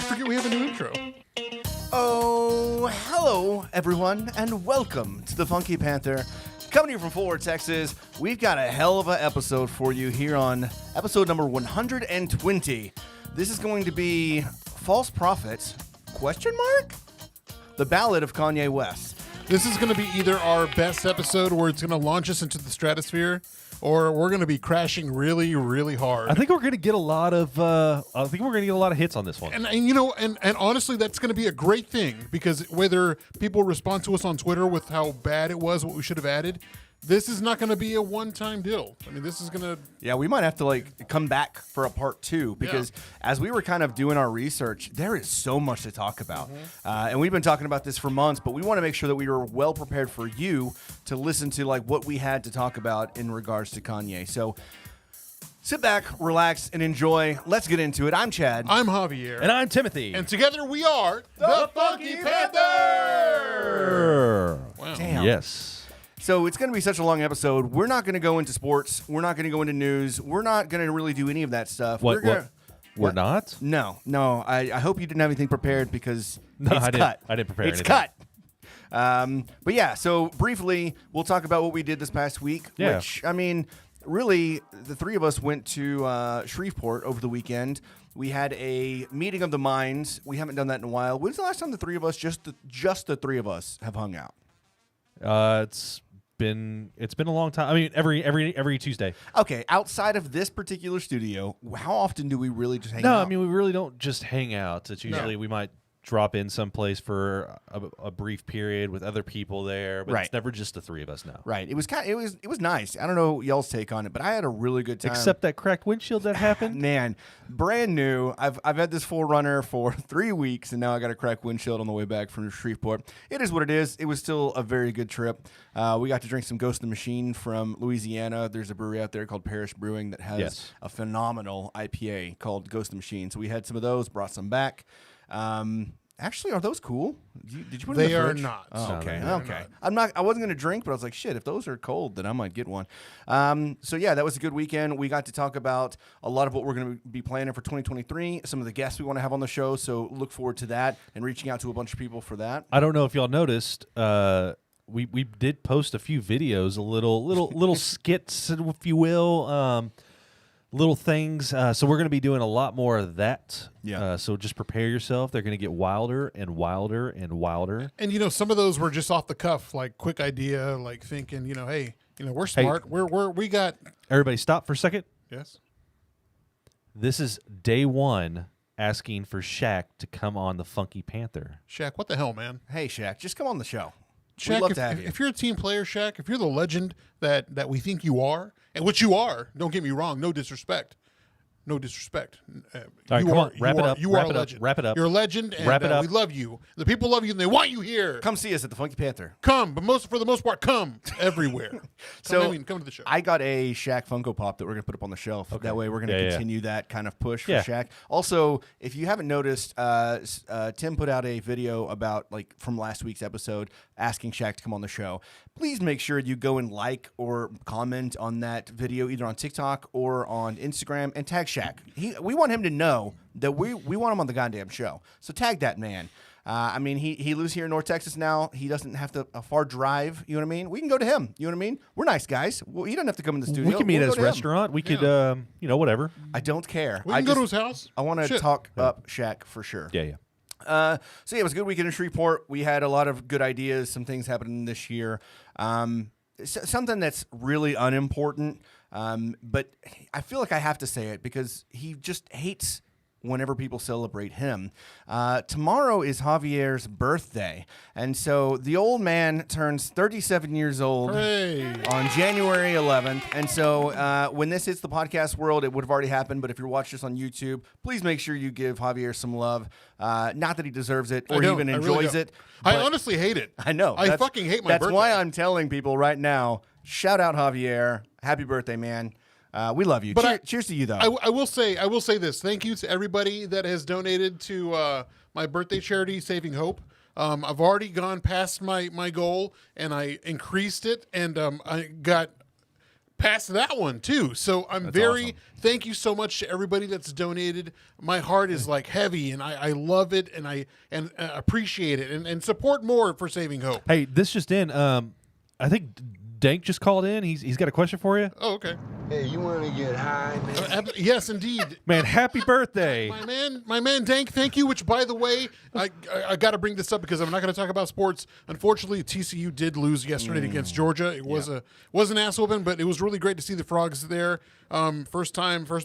forget we have a new intro. Oh, hello, everyone, and welcome to the Funky Panther. Coming to you from Fort Worth, Texas, we've got a hell of an episode for you here on episode number 120. This is going to be False Prophets, ? The Ballad of Kanye West. This is going to be either our best episode where it's going to launch us into the stratosphere, or we're going to be crashing really, really hard. I think we're going to get a lot of. Hits on this one. And honestly, that's going to be a great thing, because whether people respond to us on Twitter with how bad it was, what we should have added, this is not going to be a one-time deal. I mean, this is going to... Yeah, we might have to come back for a part 2, because as we were kind of doing our research, there is so much to talk about. And we've been talking about this for months, but we want to make sure that we were well prepared for you to listen to what we had to talk about in regards to Kanye. So sit back, relax, and enjoy. Let's get into it. I'm Chad. I'm Javier. And I'm Timothy. And together we are the Funky Panther! Wow. Damn. Yes. So it's going to be such a long episode. We're not going to go into sports. We're not going to go into news. We're not going to really do any of that stuff. We're not? No. I hope you didn't have anything prepared, because No, it's I cut. didn't prepare It's anything. cut. But yeah, so briefly, we'll talk about what we did this past week. Yeah. Which, I mean, really, the three of us went to Shreveport over the weekend. We had a meeting of the minds. We haven't done that in a while. When's the last time the three of us, just the three of us, have hung out? It's been a long time. I mean, every Tuesday. Okay, outside of this particular studio, how often do we really just hang out? No, I mean, we really don't just hang out. It's usually we might drop in someplace for a brief period with other people there, but it's never just the three of us now. Right. It was nice. I don't know y'all's take on it, but I had a really good time. Except that cracked windshield that happened. Man, brand new. I've had this 4Runner for 3 weeks, and now I got a cracked windshield on the way back from Shreveport. It is what it is. It was still a very good trip. We got to drink some Ghost in the Machine from Louisiana. There's a brewery out there called Parish Brewing that has a phenomenal IPA called Ghost in the Machine. So we had some of those, brought some back. Actually, are those cool? Did you put them in the fridge? They are not. Oh, okay. No, Okay. I wasn't going to drink, but I was like, shit, if those are cold, then I might get one. So yeah, that was a good weekend. We got to talk about a lot of what we're going to be planning for 2023, some of the guests we want to have on the show. So look forward to that and reaching out to a bunch of people for that. I don't know if y'all noticed, we did post a few videos, little skits, if you will, little things. So we're going to be doing a lot more of that. Yeah. So just prepare yourself. They're going to get wilder and wilder and wilder. And some of those were just off the cuff, like quick idea, like thinking, hey, we're smart. We got. Everybody, stop for a second. Yes. This is day one asking for Shaq to come on the Funky Panther. Shaq, what the hell, man? Hey, Shaq, just come on the show. Shaq, We'd love to have you. If you're a team player, Shaq, if you're the legend that we think you are, and which you are, don't get me wrong, no disrespect. No disrespect. All right, come on, wrap it up. You are a legend. Wrap it up. You're a legend, and Wrap it up. we love you. The people love you, and they want you here. Come see us at the Funky Panther. Come, but for the most part, come everywhere. Come to the show. I got a Shaq Funko Pop that we're going to put up on the shelf. Okay. That way we're going to continue that kind of push for Yeah. Shaq. Also, if you haven't noticed, Tim put out a video about, from last week's episode, asking Shaq to come on the show. Please make sure you go and like or comment on that video, either on TikTok or on Instagram, and tag Shaq. We want him to know that we want him on the goddamn show. So tag that man. I mean, he lives here in North Texas now. He doesn't have a far drive. You know what I mean? We can go to him. You know what I mean? We're nice guys. Well, he doesn't have to come in the studio. We can meet at his go to him. restaurant. We could, whatever. I don't care. We can go to his house. I want to talk up Shaq for sure. Yeah. So yeah, it was a good weekend in Shreveport. We had a lot of good ideas, some things happening this year. Something that's really unimportant, but I feel like I have to say it because he just hates whenever people celebrate him. Tomorrow is Javier's birthday, and so the old man turns 37 years old on January 11th. And so when this hits the podcast world, it would have already happened, but if you're watching this on YouTube, please make sure you give Javier some love. Not that he deserves it or even enjoys it. I honestly hate it. I know. I fucking hate my birthday. That's why I'm telling people right now, shout out Javier. Happy birthday, man. We love you. Cheers to you, though. I will say this. Thank you to everybody that has donated to my birthday charity, Saving Hope. I've already gone past my goal, and I increased it, and I got past that one too. So I'm awesome. thank you so much to everybody that's donated. My heart is like heavy, and I love it, and I appreciate it, and support more for Saving Hope. Hey, this just in. I think Dank just called in. He's got a question for you. Oh, okay. Hey, you want to get high, man? Yes, indeed. Man, happy birthday. My man, Dank, thank you. Which, by the way, I got to bring this up because I'm not going to talk about sports. Unfortunately, TCU did lose yesterday against Georgia. It was an ass whooping, but it was really great to see the Frogs there. First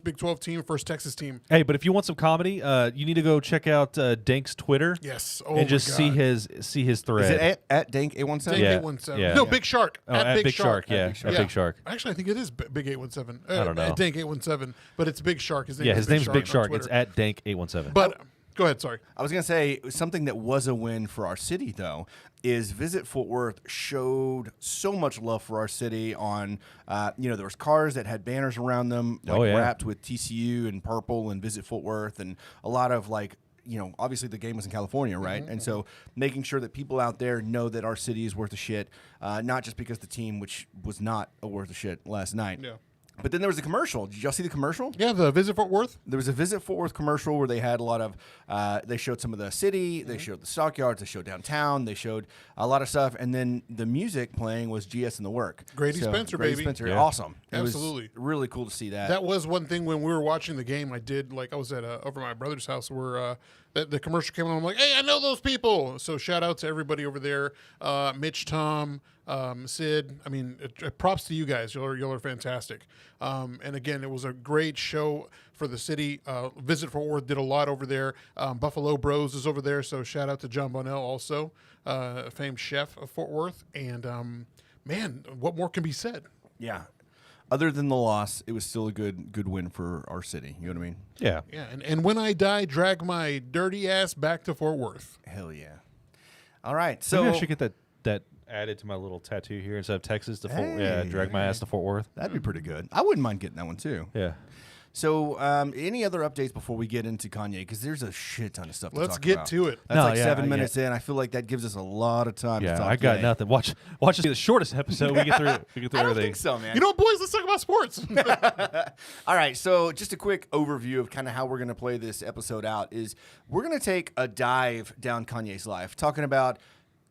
Big 12 team, first Texas team. Hey, but if you want some comedy, you need to go check out Dank's Twitter. Yes, and just see his thread. Is it at Dank 817? Yeah. 817. Yeah. No, Big Shark. Oh, at Big Shark, yeah. Big Shark. At Big Shark. Actually, I think it is Big 817. I don't know. At Dank 817, but it's Big Shark. His His name's Big on Shark. Twitter. It's at Dank 817. But go ahead. Sorry. I was going to say something that was a win for our city, though, is Visit Fort Worth showed so much love for our city on, there was cars that had banners around them, wrapped with TCU and purple and Visit Fort Worth, and a lot of obviously the game was in California, right? And so making sure that people out there know that our city is worth a shit, not just because the team, which was not a worth a shit last night. Yeah. But then there was a commercial. Did y'all see the commercial? Yeah, the Visit Fort Worth. There was a Visit Fort Worth commercial where they had a lot of, they showed some of the city, they showed the stockyards, they showed downtown, they showed a lot of stuff, and then the music playing was GS and the Work. Grady Spencer, Grady baby. Spencer, Yeah. awesome. It Absolutely. was really cool to see that. That was one thing when we were watching the game. I was at over my brother's house where the commercial came on. I'm like, hey, I know those people. So shout out to everybody over there, Mitch, Tom, Sid. I mean, props to you guys. Y'all are fantastic. And again, it was a great show for the city. Visit Fort Worth did a lot over there. Buffalo Bros is over there. So shout out to John Bonnell, also a famed chef of Fort Worth. And man, what more can be said? Yeah. Other than the loss, it was still a good win for our city. You know what I mean? Yeah. Yeah, and when I die, drag my dirty ass back to Fort Worth. Hell yeah. All right. So Maybe I should get that added to my little tattoo here instead of Texas to Fort. Yeah, drag my ass to Fort Worth. that'd be pretty good. I wouldn't mind getting that one too. Yeah. So, any other updates before we get into Kanye? Because there's a shit ton of stuff to Let's talk get about. to it. That's No, like yeah, 7 minutes in. I feel like that gives us a lot of time to Yeah, talk I got today. nothing. Watch this be the shortest episode. We get through. We get through I don't everything. think so, man. You know what, boys? Let's talk about sports. All right, so just a quick overview of kind of how we're going to play this episode out is we're going to take a dive down Kanye's life, talking about,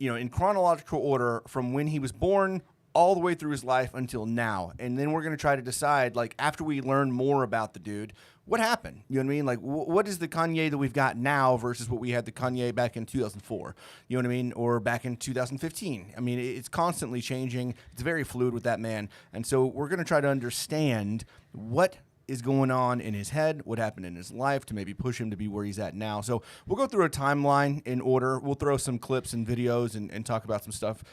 in chronological order from when he was born all the way through his life until now. And then we're going to try to decide, after we learn more about the dude, what happened? You know what I mean? What is the Kanye that we've got now versus what we had the Kanye back in 2004? You know what I mean? Or back in 2015? I mean, it's constantly changing. It's very fluid with that man. And so we're going to try to understand what is going on in his head, what happened in his life to maybe push him to be where he's at now. So we'll go through a timeline in order. We'll throw some clips and videos and talk about some stuff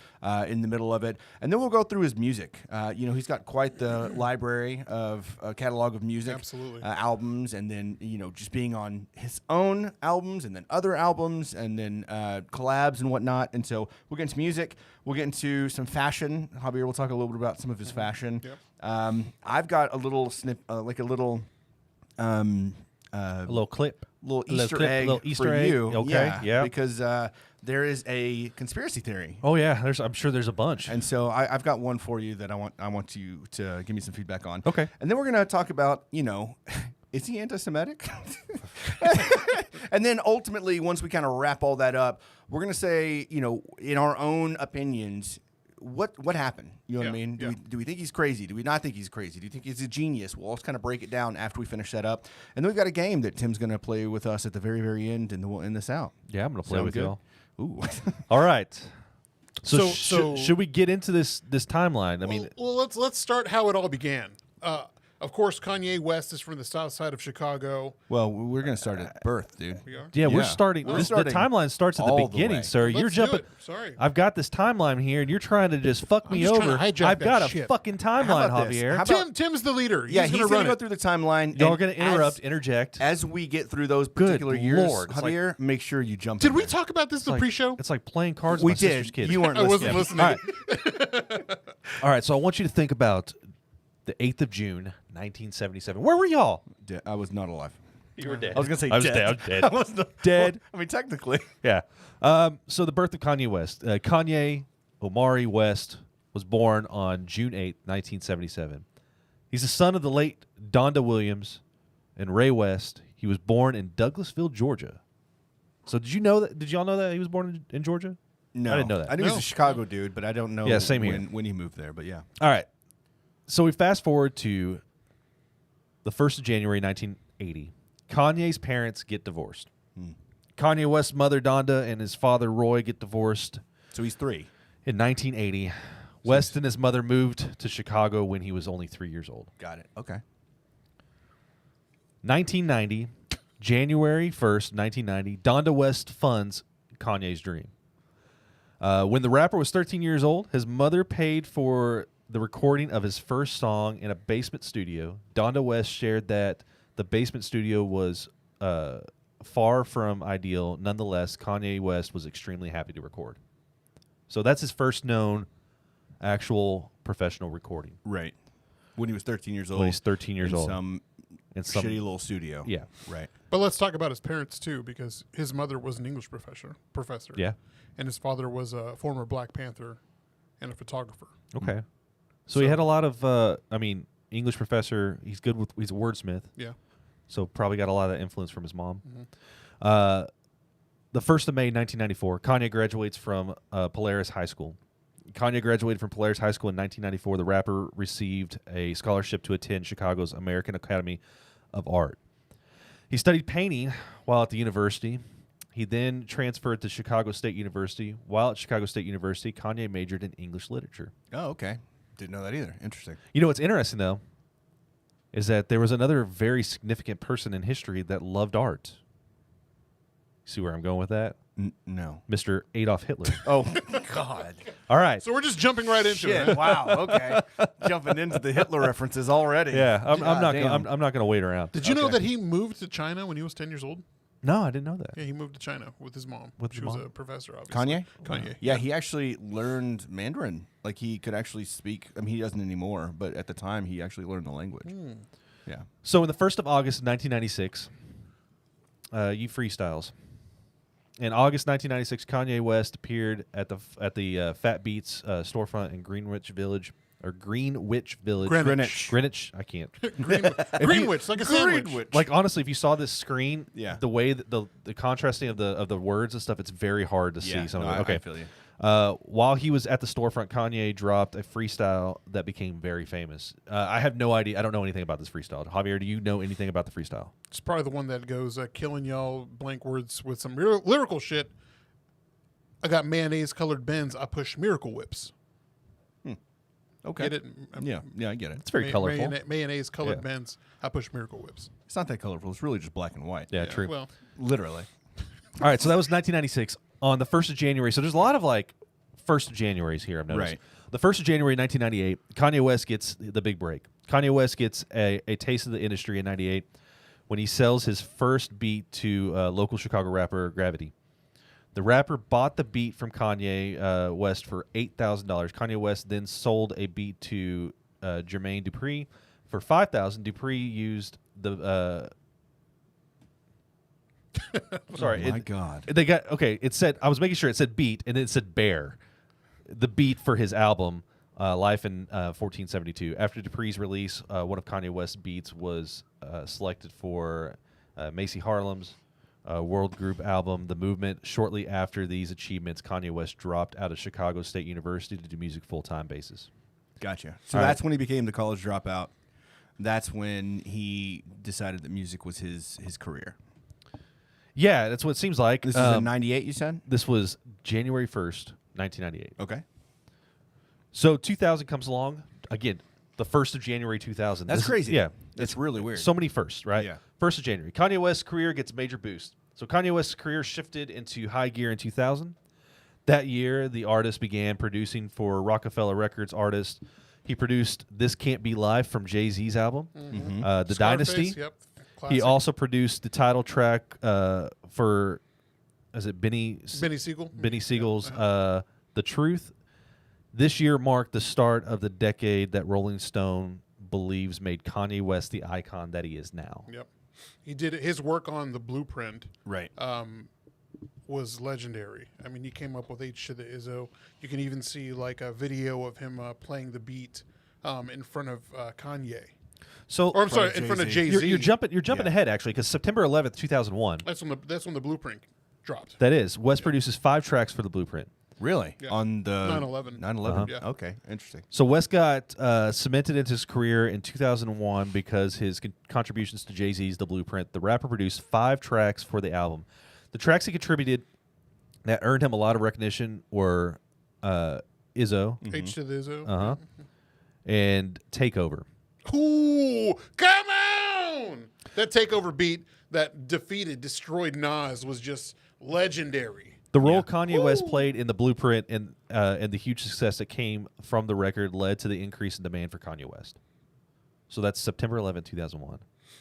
in the middle of it. And then we'll go through his music. He's got quite the library of a catalog of music. Absolutely. Albums, and then, just being on his own albums and then other albums and then collabs and whatnot. And so we'll get into music. We'll get into some fashion. Javier will talk a little bit about some of his fashion. Yep. I've got a little snip, a little clip. little A little Easter clip, egg little Easter for egg. you. Okay, yeah. Because there is a conspiracy theory. Oh yeah, I'm sure there's a bunch. And so I've got one for you that I want you to give me some feedback on. Okay. And then we're going to talk about, is he anti-Semitic? And then ultimately, once we kind of wrap all that up, we're going to say, in our own opinions, what happened? You know what I mean? Do we think he's crazy? Do we not think he's crazy? Do you think he's a genius? We'll also kind of break it down after we finish that up. And then we've got a game that Tim's going to play with us at the very, very end, and then we'll end this out. Yeah, I'm gonna play Sound with good? y'all. Ooh. All right. So, So- should we get into this timeline? I mean, well, let's start how it all began. Of course, Kanye West is from the south side of Chicago. Well, we're going to start at birth, dude. We are. yeah, we're yeah. starting. We're The starting timeline starts at the all the beginning, way. sir. Let's You're do jumping. it. Sorry. I've got this timeline here, and you're trying to just fuck me just trying over. to hijack I've got that a shit. fucking How timeline, about this? Javier. How about- Tim's the leader. Yeah, he's he's going going to to run go it. through the timeline. Y'all are and going to interrupt, interject. As we get through those Good particular years, Lord. It's like- Javier, make sure you jump Did in we there. talk about this in the Like- pre-show? It's like playing cards We with my sister's did. kids. You weren't I wasn't listening. listening. All right. All right, so I want you to think about the 8th of June, 1977. Where were y'all? I was not alive. You were dead. I was going to say I was dead. dead. I was dead. I was not, Dead. I mean, technically. Yeah. So the birth of Kanye West. Kanye Omari West was born on June 8th, 1977. He's the son of the late Donda Williams and Ray West. He was born in Douglasville, Georgia. So did you know that? Did y'all know that he was born in Georgia? No. I didn't know that. I knew he was a Chicago dude, but I don't know Yeah, same here. when he moved there. But yeah. All right. So we fast forward to the 1st of January, 1980. Kanye's parents get divorced. Kanye West's mother, Donda, and his father, Roy, get divorced. So he's 3. In 1980, West and his mother moved to Chicago when he was only 3 years old. Got it. Okay. 1990, January 1st, 1990, Donda West funds Kanye's dream. When the rapper was 13 years old, his mother paid for the recording of his first song in a basement studio. Donda West shared that the basement studio was far from ideal. Nonetheless, Kanye West was extremely happy to record. So that's his first known actual professional recording. Right. When he was 13 years old. When he's 13 years old. Some shitty little studio. Yeah. Right. But let's talk about his parents too, because his mother was an English professor. Yeah. And his father was a former Black Panther and a photographer. Okay. So he had a lot of, English professor. He's good with, he's a wordsmith. Yeah. So probably got a lot of influence from his mom. The 1st of May, 1994, Kanye graduates from Polaris High School. Kanye graduated from Polaris High School in 1994. The rapper received a scholarship to attend Chicago's American Academy of Art. He studied painting while at the university. He then transferred to Chicago State University. While at Chicago State University, Kanye majored in English literature. Oh, okay. Didn't know that either. Interesting. You know what's interesting, though, is that there was another very significant person in history that loved art. See where I'm going with that? No. Mr. Adolf Hitler. Oh, God. All right. So we're just jumping right into Shit. it. Wow. Okay. Jumping into the Hitler references already. Yeah, I'm not. damn. I'm not going to wait around. Did you know that he moved to China when he was 10 years old? No, I didn't know that. Yeah, he moved to China with his mom. With she his was mom? a professor, obviously. Kanye? Kanye. Yeah, he actually learned Mandarin. Like, he could actually speak. I mean, he doesn't anymore, but at the time, he actually learned the language. Yeah. So, in the 1st of August, 1996, you freestyles. In August 1996, Kanye West appeared at the Fat Beats storefront in Greenwich Village. Greenwich. I can't. Greenwich, like a sandwich. Like, honestly, if you saw this screen, Yeah. the way that the contrasting of the words and stuff, it's very hard to see some of it. Okay. I feel you. While he was at the storefront, Kanye dropped a freestyle that became very famous. I have no idea. I don't know anything about this freestyle. Javier, do you know anything about the freestyle? It's probably the one that goes, killing y'all blank words with some lyrical shit. I got mayonnaise-colored Benz. I push miracle whips. Okay. Get it? Yeah, I get it. It's very colorful. Mayonnaise-colored Yeah. Benz. I push miracle whips. It's not that colorful. It's really just black and white. Yeah, true. Well, Literally. All right, so that was 1996. On the 1st of January, so there's a lot of, 1st of Januaries here, I've noticed. Right. The 1st of January, 1998, Kanye West gets the big break. Kanye West gets a taste of the industry in 98 when he sells his first beat to local Chicago rapper Gravity. The rapper bought the beat from Kanye West for $8,000. Kanye West then sold a beat to Jermaine Dupri for $5,000. Dupri used the... Sorry. Oh, my God. They got... Okay, it said... I was making sure it said beat, and it said bear. The beat for his album, Life in 1472. After Dupri's release, one of Kanye West's beats was selected for Macy Harlem's World Group album, The Movement. Shortly after these achievements, Kanye West dropped out of Chicago State University to do music full-time basis. Gotcha. So All that's when he became the college dropout. That's when he decided that music was his career. Yeah, that's what it seems like. This is in 98, you said? This was January 1st, 1998. Okay. So 2000 comes along. Again, the 1st of January 2000. That's This is- crazy. Yeah. It's really weird. So many firsts, right? Yeah. 1st of January. Kanye West's career gets a major boost. So Kanye West's career shifted into high gear in 2000. That year, the artist began producing for Rockefeller Records artists. He produced This Can't Be Live from Jay-Z's album, The Scarface, Dynasty. Yep. He Classic. also produced the title track for, is it Benny Siegel. Siegel's The Truth. This year marked the start of the decade that Rolling Stone believes made Kanye West the icon that he is now. Yep. He did his work on the Blueprint. Right. Was legendary. I mean, he came up with H to the Izzo. You can even see a video of him playing the beat in front of Kanye. So, Or I'm sorry, in front of Jay-Z. you're jumping ahead actually, because September 11th, 2001. That's when the Blueprint dropped. That is, West produces 5 tracks for the Blueprint. Really? Yeah. On the 9/11. 9/11. Yeah. Okay, interesting. So West got cemented into his career in 2001 because his contributions to Jay-Z's The Blueprint. The rapper produced 5 tracks for the album. The tracks he contributed that earned him a lot of recognition were Izzo, H to the Izzo. uh-huh, and Takeover. Ooh, come on! That Takeover beat that destroyed Nas was just legendary. The role Kanye West played in The Blueprint and the huge success that came from the record led to the increase in demand for Kanye West. So that's September 11, 2001.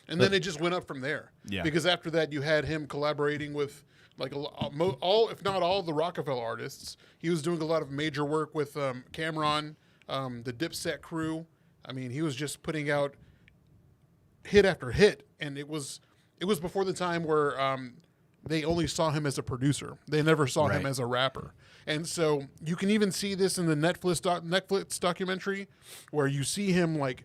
And then it just went up from there. Yeah. Because after that, you had him collaborating with like all, if not all, the Rockefeller artists. He was doing a lot of major work with Cameron, the Dipset crew. I mean, he was just putting out hit after hit, and it was before the time where they only saw him as a producer. They never saw him as a rapper. And so you can even see this in the Netflix documentary where you see him like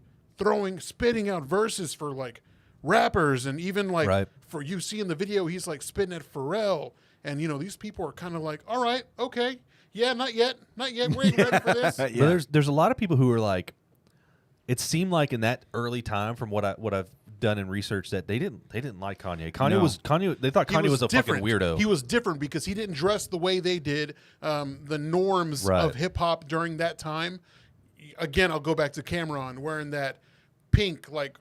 spitting out verses for like rappers, and even like for you see in the video he's like spitting at Pharrell, and you know these people are kind of like, all right, okay, yeah, not yet, we ain't ready for this. Yeah. But there's a lot of people who are like, it seemed like in that early time, from what I've done in research, that they didn't like Kanye. They thought Kanye was a different. fucking weirdo. He was different because he didn't dress the way they did. The norms of hip hop during that time. Again, I'll go back to Cameron wearing that pink like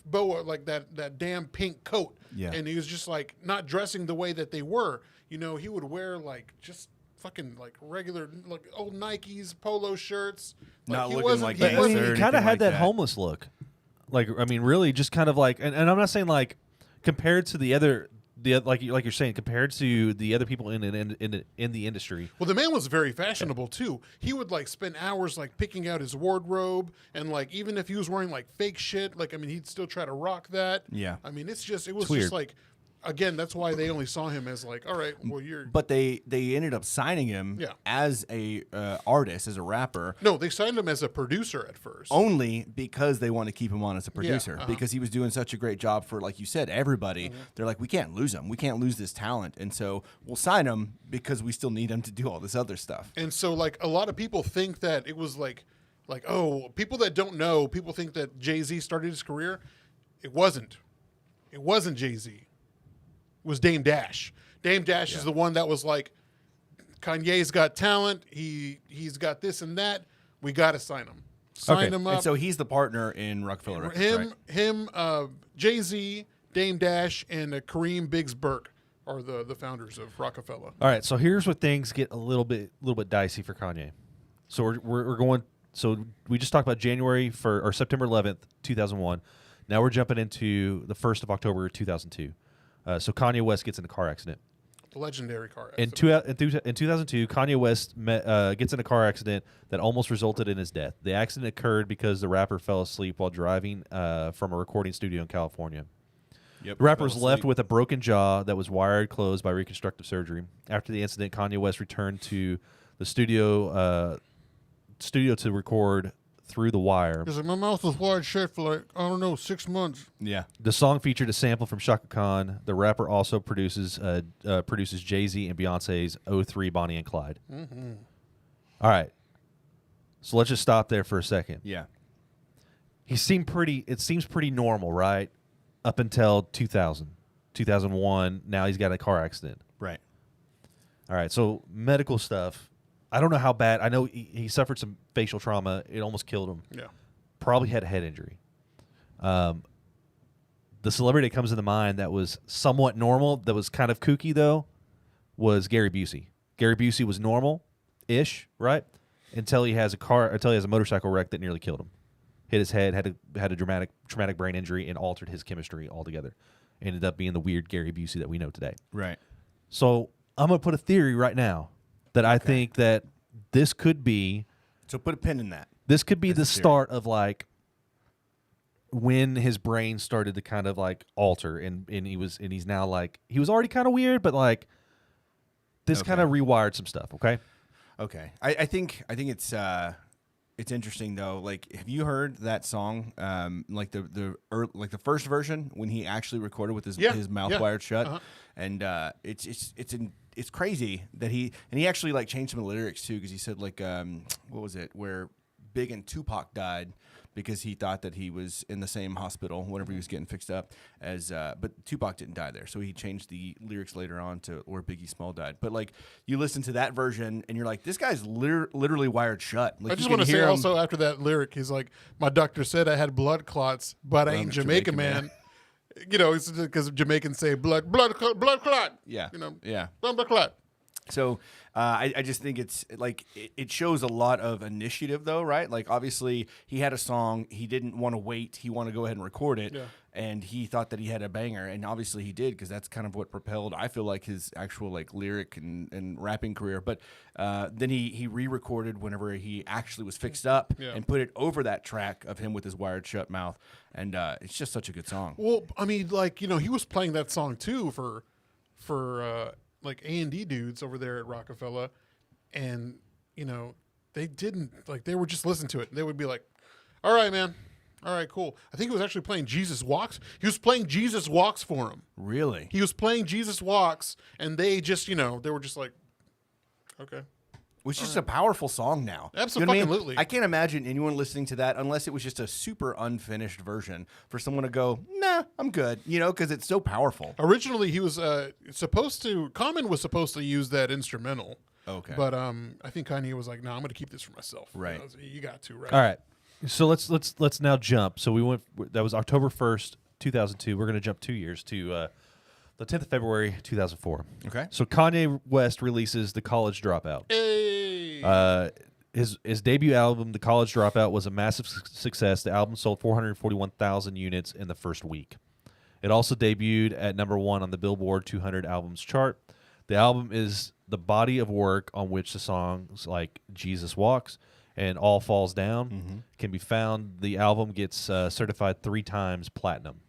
boa, like that damn pink coat. Yeah. And he was just like not dressing the way that they were. You know, he would wear like just fucking like regular like old Nikes, polo shirts. Like, Not he looking wasn't- like he gangster wasn't- or he kind of anything had like that homeless look. Like, I mean, really, just kind of like, and I'm not saying like compared to the other like you're saying, compared to the other people in the industry. Well, the man was very fashionable too. He would like spend hours like picking out his wardrobe, and like even if he was wearing like fake shit, like I mean, he'd still try to rock that. Yeah. I mean, it was weird. just like, again, that's why they only saw him as like, all right, well, you're. But they ended up signing him as a artist, as a rapper. No, they signed him as a producer at first. Only because they want to keep him on as a producer, uh-huh. because he was doing such a great job for, like you said, everybody. Mm-hmm. They're like, we can't lose him. We can't lose this talent. And so we'll sign him because we still need him to do all this other stuff. And so like a lot of people think that it was like oh, people that don't know, people think that Jay-Z started his career. It wasn't. It wasn't Jay-Z. Was Dame Dash. Dame Dash is the one that was like, Kanye's got talent. He's got this and that. We got to sign him. Sign him up. And so he's the partner in Rockefeller Records, right? Jay-Z, Dame Dash, and Kareem Biggs Burke are the founders of Rockefeller. All right, so here's where things get a little bit dicey for Kanye. So we're going. So we just talked about September 11th, 2001. Now we're jumping into the 1st of October, 2002. So Kanye West gets in a car accident. Legendary car In accident. 2002, Kanye West gets in a car accident that almost resulted in his death. The accident occurred because the rapper fell asleep while driving from a recording studio in California. Yep, The rapper was left with a broken jaw that was wired closed by reconstructive surgery. After the incident, Kanye West returned to the studio to record Through the Wire. He's like, my mouth was wired shut for like, I don't know, 6 months. Yeah. The song featured a sample from Shaka Khan. The rapper also produces Jay-Z and Beyonce's 03 Bonnie and Clyde. Mm-hmm. All right. So let's just stop there for a second. Yeah. It seems pretty normal, right? Up until 2000, 2001. Now he's got a car accident. Right. All right. So medical stuff. I don't know how bad. I know he suffered some facial trauma. It almost killed him. Yeah. Probably had a head injury. The celebrity that comes to the mind that was somewhat normal, that was kind of kooky though, was Gary Busey. Gary Busey was normal-ish, right? Until he has a motorcycle wreck that nearly killed him. Hit his head, had a traumatic brain injury, and altered his chemistry altogether. Ended up being the weird Gary Busey that we know today. Right. So I'm gonna put a theory right now that I think that this could be. So put a pin in that. This could be the start of like when his brain started to kind of like alter, and he's now like, he was already kind of weird, but like this kind of rewired some stuff. Okay. Okay. I think it's it's interesting though. Like, have you heard that song? Like the first version when he actually recorded with his mouth wired shut, and it's crazy that he actually like changed some of the lyrics too, because he said like what was it, where Big and Tupac died because he thought that he was in the same hospital whenever he was getting fixed up as, but Tupac didn't die there. So he changed the lyrics later on to where Biggie Small died. But like, you listen to that version and you're like, this guy's literally wired shut. Like, I just want to say also after that lyric, he's like, my doctor said I had blood clots, but I ain't Jamaican man. You know, it's because Jamaicans say blood clot. Yeah. You know, yeah. Blood clot. So I just think it's like it shows a lot of initiative, though, right? Like, obviously, he had a song. He didn't want to wait. He wanted to go ahead and record it. Yeah. And he thought that he had a banger. And obviously he did, because that's kind of what propelled, I feel like, his actual like lyric and rapping career. But then he re-recorded whenever he actually was fixed up and put it over that track of him with his wired shut mouth. And it's just such a good song. Well, I mean, like, you know, he was playing that song, too, for like A&D dudes over there at Rockefeller, and you know, they didn't, like, they were just listening to it and they would be like, all right, man, all right, cool. I think he was actually playing Jesus Walks. He was playing Jesus Walks for him. Really? He was playing Jesus Walks, and they just, you know, they were just like, okay. Which is a powerful song now. Absolutely. You know what I mean? I can't imagine anyone listening to that unless it was just a super unfinished version for someone to go, nah, I'm good, you know, because it's so powerful. Originally, he was Common was supposed to use that instrumental. Okay. But I think Kanye was like, no, I'm going to keep this for myself. Right. You got to, right? All right. So let's now jump. So we went, that was October 1st, 2002. We're going to jump 2 years to the 10th of February, 2004. Okay. So Kanye West releases The College Dropout. Hey. His debut album, The College Dropout, was a massive success. The album sold 441,000 units in the first week. It also debuted at #1 on the Billboard 200 albums chart. The album is the body of work on which the songs like Jesus Walks and All Falls Down can be found. The album gets certified 3 times platinum.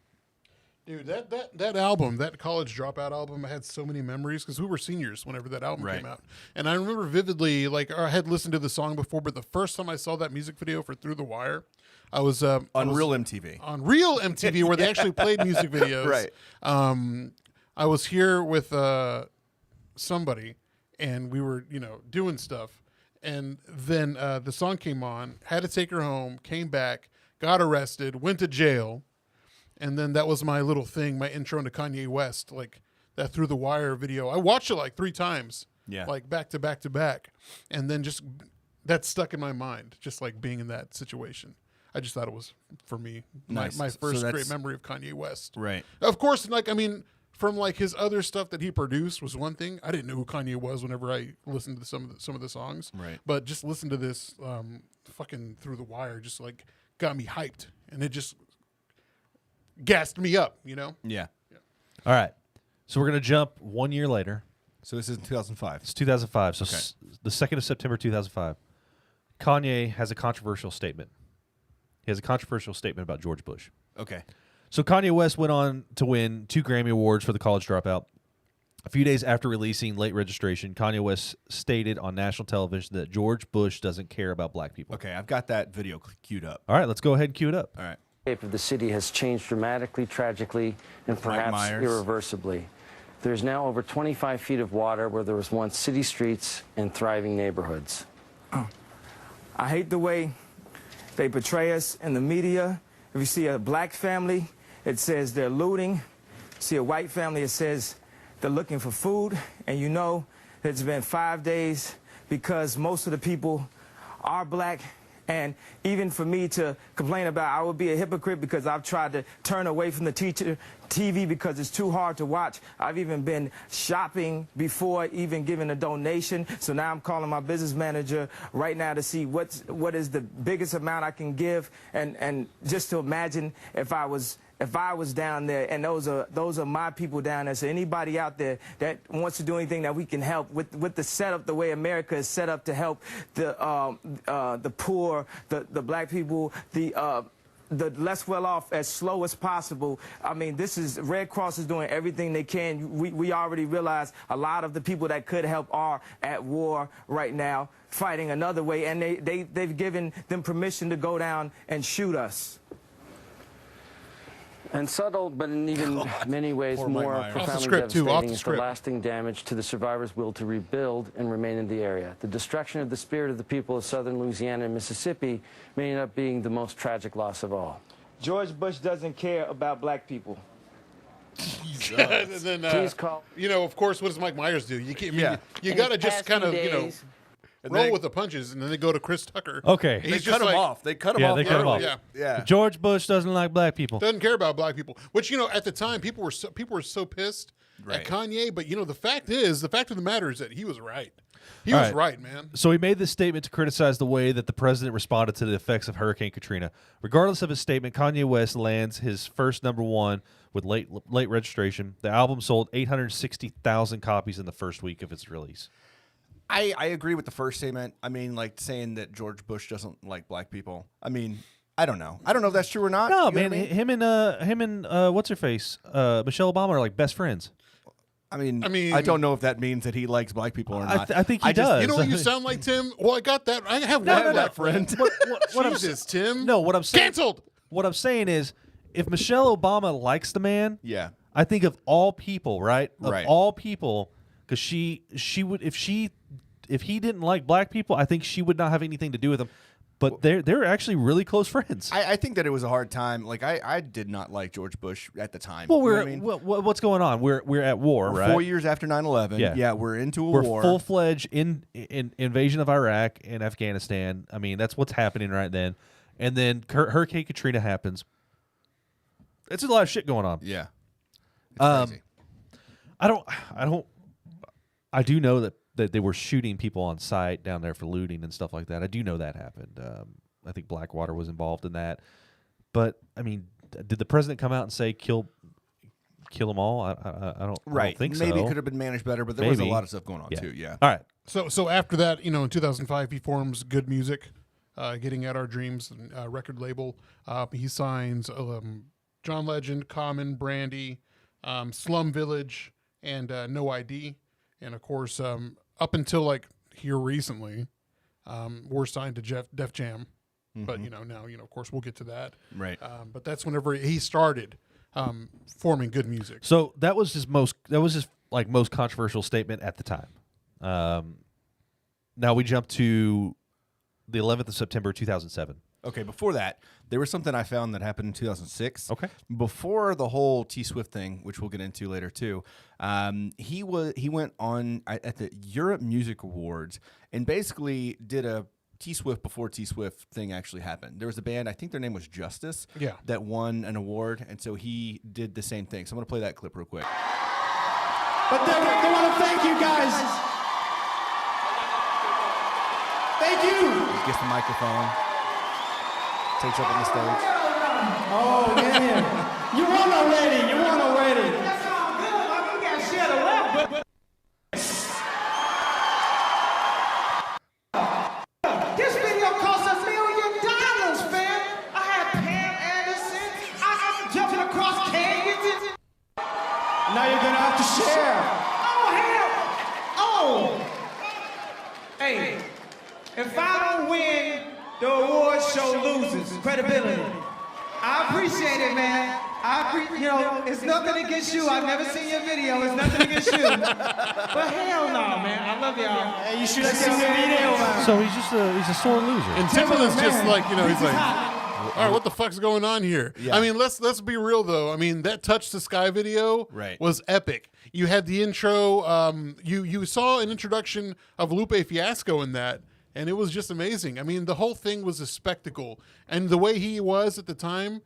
Dude, that album, that College Dropout album, I had so many memories because we were seniors whenever that album came out. And I remember vividly, like, I had listened to the song before, but the first time I saw that music video for Through the Wire, I was on Real MTV. On Real MTV, where they actually played music videos. Right. I was here with somebody, and we were, you know, doing stuff. And then the song came on, had to take her home, came back, got arrested, went to jail. And then that was my little thing, my intro into Kanye West, like that Through the Wire video. I watched it like 3 times, like back to back to back. And then just that stuck in my mind, just like being in that situation. I just thought it was, for me, my first great memory of Kanye West. Right. Of course, like, I mean, from like his other stuff that he produced was one thing. I didn't know who Kanye was whenever I listened to some of the songs. Right. But just listen to this fucking Through the Wire, just like got me hyped. And it just gassed me up, you know? Yeah. All right. So we're going to jump 1 year later. So this is 2005. It's 2005. So Okay. The 2nd of September 2005. Kanye has a controversial statement. He has a controversial statement about George Bush. Okay. So Kanye West went on to win 2 Grammy Awards for The College Dropout. A few days after releasing Late Registration, Kanye West stated on national television that George Bush doesn't care about black people. Okay, I've got that video queued up. All right, let's go ahead and cue it up. All right. The shape of the city has changed dramatically, tragically, and perhaps irreversibly. There's now over 25 feet of water where there was once city streets and thriving neighborhoods. I hate the way they portray us in the media. If you see a black family, it says they're looting. See a white family, it says they're looking for food. And you know it's been 5 days because most of the people are black. And even for me to complain about, I would be a hypocrite because I've tried to turn away from the TV because it's too hard to watch. I've even been shopping before even giving a donation. So now I'm calling my business manager right now to see what is the biggest amount I can give, and just to imagine if I was down there, and those are my people down there. So anybody out there that wants to do anything that we can help with the setup, the way America is set up to help the poor, the black people, the the less well-off as slow as possible. I mean, Red Cross is doing everything they can. We already realize a lot of the people that could help are at war right now, fighting another way, and they've given them permission to go down and shoot us. And subtle, but in even many ways more profoundly devastating is the lasting damage to the survivors' will to rebuild and remain in the area. The destruction of the spirit of the people of southern Louisiana and Mississippi may end up being the most tragic loss of all. George Bush doesn't care about black people. And then, Please call. You know, of course, what does Mike Myers do? You can't. You got to just kind of, roll with the punches, and then they go to Chris Tucker. Okay. They cut him off. They cut him off. They cut him off. Yeah. George Bush doesn't like black people. Doesn't care about black people. Which, at the time, people were so pissed at Kanye. But, the fact of the matter is that he was right. He was right, man. So he made this statement to criticize the way that the president responded to the effects of Hurricane Katrina. Regardless of his statement, Kanye West lands his first #1 with late registration. The album sold 860,000 copies in the first week of its release. I agree with the first statement. I mean, like saying that George Bush doesn't like black people. I mean, I don't know. I don't know if that's true or not. No, man. Him and what's her face, Michelle Obama are like best friends. I mean, I don't know if that means that he likes black people or not. I think he does. You know what you sound like, Tim? Well, I got that. I have one black friend. What Jesus, Tim? No, what I'm saying. Canceled. What I'm saying is, if Michelle Obama likes the man, I think of all people, right? Of all people, because she would if he didn't like black people, I think she would not have anything to do with him. But they're actually really close friends. I think that it was a hard time. Like I did not like George Bush at the time. Well, what's going on? We're at war, right? 4 years after 9/11. Yeah, we're into a war. We're full-fledged in invasion of Iraq and Afghanistan. I mean, that's what's happening right then. And then Hurricane Katrina happens. It's a lot of shit going on. Yeah. It's crazy. I do know that they were shooting people on site down there for looting and stuff like that. I do know that happened. I think Blackwater was involved in that. But I mean, did the president come out and say kill them all? I don't think so. Maybe it could have been managed better, but there was a lot of stuff going on too. Yeah. All right. So after that, in 2005, he forms Good Music, Getting at Our Dreams record label. He signs John Legend, Common, Brandy, Slum Village, and No ID. And of course, up until like here recently, we're signed to Def Jam. But now of course we'll get to that. Right. But that's whenever he started forming Good Music. So that was his most controversial statement at the time. Now we jump to the 11th of September 2007. Okay, before that, there was something I found that happened in 2006. Okay. Before the whole T-Swift thing, which we'll get into later too, he went on at the Europe Music Awards and basically did a T-Swift before T-Swift thing actually happened. There was a band, I think their name was Justice, that won an award, and so he did the same thing. So I'm going to play that clip real quick. But they want to thank you guys. Thank you. He gets the microphone. Takes up on the stage. Oh, man. You won already. That's all good. You got shit left. This video cost $1 million, fam. I had Pam Anderson. I'm jumping across canyons. Now you're going to have to share. Oh, hell. Oh. Hey, if I don't win, the award show loses credibility. I appreciate it, man. It's nothing against you. I've never seen your video. It's nothing against you. But hell no, man. I love y'all. Hey, you should have seen the video, man. So he's a sore loser. And Timbaland's just like, he's like, all right, what the fuck's going on here? Yeah. I mean, let's be real though. I mean, that Touch the Sky video was epic. You had the intro. You saw an introduction of Lupe Fiasco in that. And it was just amazing. I mean, the whole thing was a spectacle. And the way he was at the time,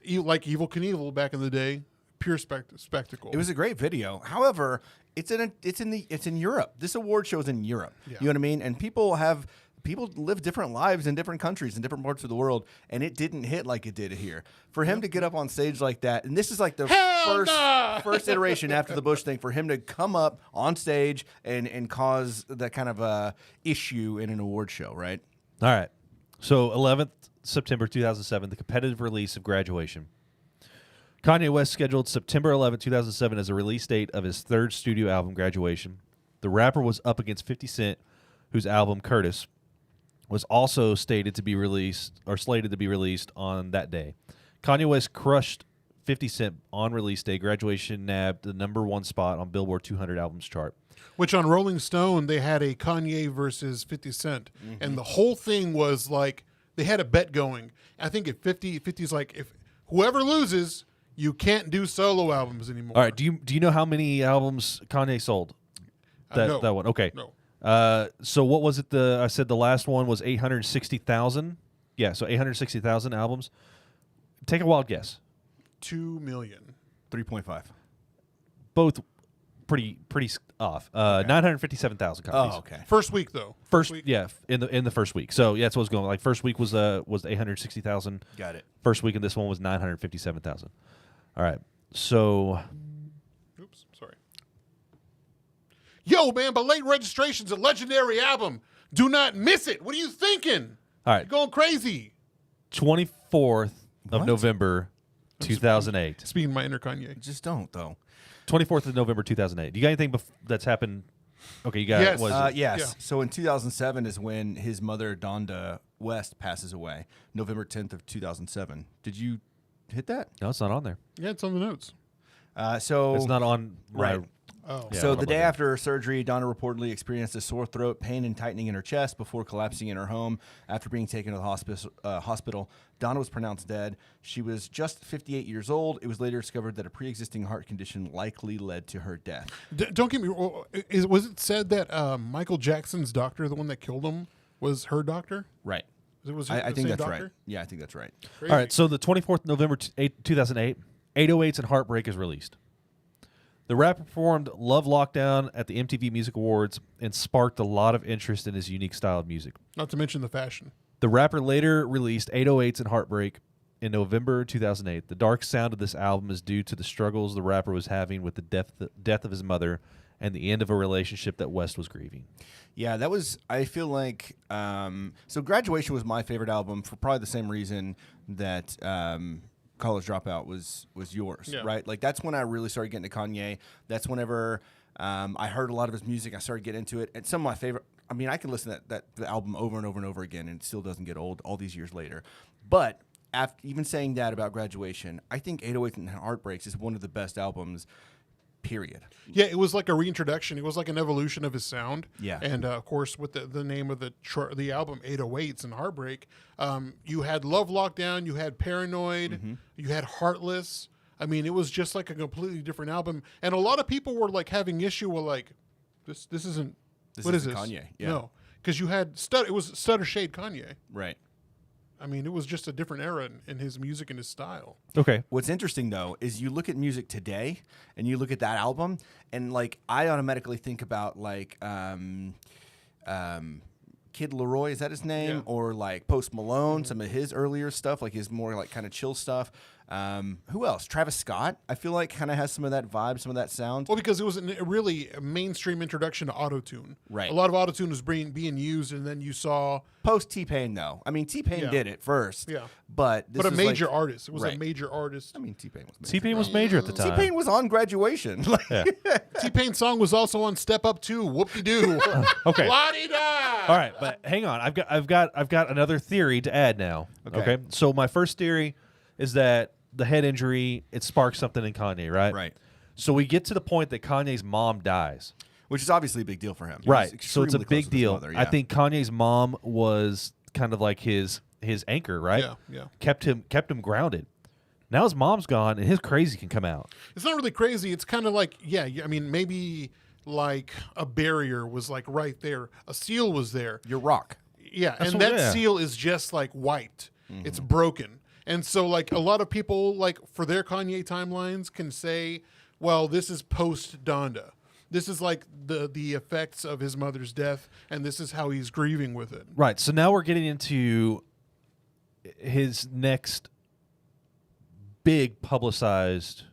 like Evel Knievel back in the day, pure spectacle. It was a great video. However, it's in Europe. This award show's in Europe. Yeah. You know what I mean? And people live different lives in different countries in different parts of the world, and it didn't hit like it did here. For him to get up on stage like that, and this is like the first iteration after the Bush thing, for him to come up on stage and cause that kind of issue in an award show, right? All right. So 11th September 2007, the competitive release of Graduation. Kanye West scheduled September 11, 2007 as a release date of his third studio album, Graduation. The rapper was up against 50 Cent, whose album, Curtis, was also slated to be released on that day. Kanye West crushed 50 Cent on release day. Graduation nabbed the #1 spot on Billboard 200 albums chart. Which on Rolling Stone, they had a Kanye versus 50 Cent. And the whole thing was like, they had a bet going. I think if 50's like, if whoever loses, you can't do solo albums anymore. All right. Do you know how many albums Kanye sold? No. That one. Okay. No. So what was it? I said the last one was 860,000. Yeah. So 860,000 albums. Take a wild guess. 2 million. 3.5. Both pretty off. 957,000 copies. Oh, okay. First week though. First week. Yeah, in the first week. So yeah, that's what was going. Like first week was 860,000. Got it. First week, and this one was 957,000. All right. So. Oops. Sorry. Yo, man! But late registration's a legendary album. Do not miss it. What are you thinking? All right. You're going crazy. 24th of November, 2008. Speaking my inner Kanye. Just don't though. 24th of November, 2008. You got anything that's happened? Okay, you got Yes. what is it? Yes. Yeah. So in 2007 is when his mother, Donda West, passes away. November 10th of 2007. Did you hit that? No, it's not on there. Yeah, it's on the notes. So It's not on my. Right. Oh. Yeah, So hold the on, day hold on. after her surgery, Donna reportedly experienced a sore throat, pain, and tightening in her chest before collapsing in her home. After being taken to the hospital, Donna was pronounced dead. She was just 58 years old. It was later discovered that a pre-existing heart condition likely led to her death. Don't get me wrong. Was it said that Michael Jackson's doctor, the one that killed him, was her doctor? Right. Was I the think same that's doctor? right. Yeah, I think that's right. Crazy. All right, so the 24th of November 2008, 808s and Heartbreak is released. The rapper performed Love Lockdown at the MTV Music Awards and sparked a lot of interest in his unique style of music. Not to mention the fashion. The rapper later released 808s and Heartbreak in November 2008. The dark sound of this album is due to the struggles the rapper was having with the death of his mother and the end of a relationship that West was grieving. Yeah, that was, I feel like, so Graduation was my favorite album for probably the same reason that College Dropout was yours, Yeah. right? Like, that's when I really started getting to Kanye. That's whenever I heard a lot of his music. I started getting into it. And some of my favorite, I mean, I can listen to the album over and over and over again, and it still doesn't get old all these years later. But after even saying that about Graduation, I think 808 and Heartbreaks is one of the best albums, period. Yeah, it was like a reintroduction. It was like an evolution of his sound. Yeah. And of course, with the name of the album, 808s and Heartbreak, you had Love Lockdown, you had Paranoid, you had Heartless. I mean, it was just like a completely different album. And a lot of people were like having issue with like, this isn't, what is isn't this? Kanye, yeah. No, because you had it was Stutter Shade Kanye. Right. I mean, it was just a different era in his music and his style. Okay. What's interesting though is you look at music today and you look at that album and like I automatically think about like Kid Leroy, is that his name? Yeah. Or like Post Malone, some of his earlier stuff, like his more like kind of chill stuff. Who else? Travis Scott, I feel like kind of has some of that vibe, some of that sound. Well, because it was a really mainstream introduction to autotune. Right. A lot of autotune was being used, and then you saw Post T-Pain though. I mean, T-Pain Yeah. did it first. Yeah. But this a was major like, artist. It was a right. major artist. I mean, T-Pain was major. T-Pain was major at the time. T-Pain was on Graduation. Like, Yeah. T-Pain's song was also on Step Up 2. Whoop-de-doo. Okay. La-di-da. All right, but hang on. I've got another theory to add now. Okay. So my first theory is that the head injury, it sparks something in Kanye, right? Right. So we get to the point that Kanye's mom dies. which is obviously a big deal for him. He was Right. So it's a extremely close big with his deal. mother, I yeah. think Kanye's mom was kind of like his anchor, right? Yeah, yeah. Kept him grounded. Now his mom's gone and his crazy can come out. It's not really crazy. It's kind of like, yeah, I mean, maybe like a barrier was like right there. A seal was there. Your rock. Yeah, That's and what- that yeah. seal is just like wiped. It's broken. And so like a lot of people like for their Kanye timelines can say, well, this is post Donda. This is like the effects of his mother's death, and this is how he's grieving with it. Right. So now we're getting into his next big publicized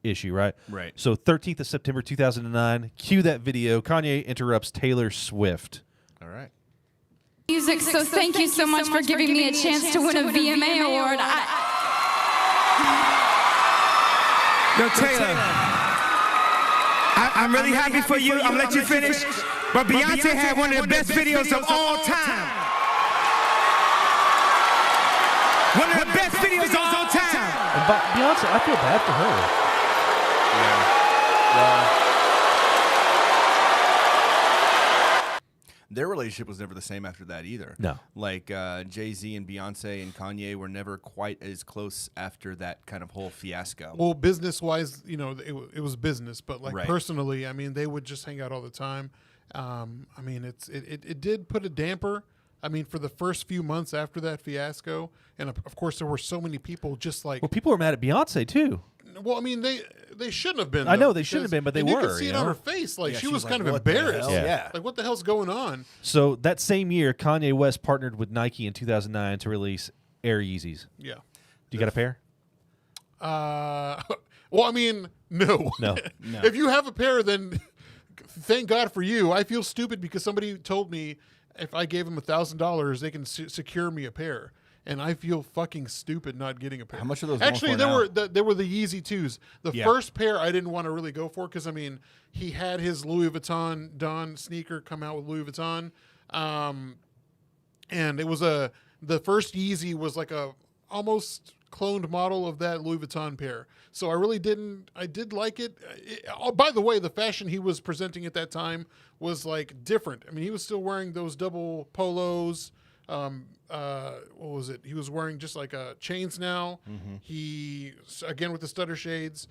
issue, right? Right. So 13th of September 2009, cue that video. Kanye interrupts Taylor Swift. All right. music, so thank you so much for giving me a chance to win a VMA award. Yo, Taylor, I'm really happy for you. I'm gonna let you finish. But Beyonce had one of the best videos of all time. One of the best videos of all time. And Beyonce, I feel bad for her. Yeah. Their relationship was never the same after that either. No. Like Jay-Z and Beyonce and Kanye were never quite as close after that kind of whole fiasco. Well, business-wise, it was business, but Right. personally, I mean, they would just hang out all the time. I mean, it did put a damper. I mean, for the first few months after that fiasco, and of course, there were so many people just like. Well, people were mad at Beyonce too. Well, I mean, they shouldn't have been. I know though, they shouldn't have because- been, but they and were. You could see it on her face, like she was kind of embarrassed. Yeah. Like, what the hell's going on? So that same year, Kanye West partnered with Nike in 2009 to release Air Yeezys. Yeah. Do you got a pair? Well, I mean, no. No. If you have a pair, then thank God for you. I feel stupid because somebody told me if I gave them $1,000, they can secure me a pair. And I feel fucking stupid not getting a pair. How much are those? Actually, going for there were the Yeezy 2s. The first pair I didn't want to really go for because, I mean, he had his Louis Vuitton Don sneaker come out with Louis Vuitton. And it was the first Yeezy was like a almost cloned model of that Louis Vuitton pair. So I really I did like it. Oh, by the way, the fashion he was presenting at that time was like different. I mean, he was still wearing those double polos. What was it? He was wearing just like chains now. Mm-hmm. He, again, with the stutter shades.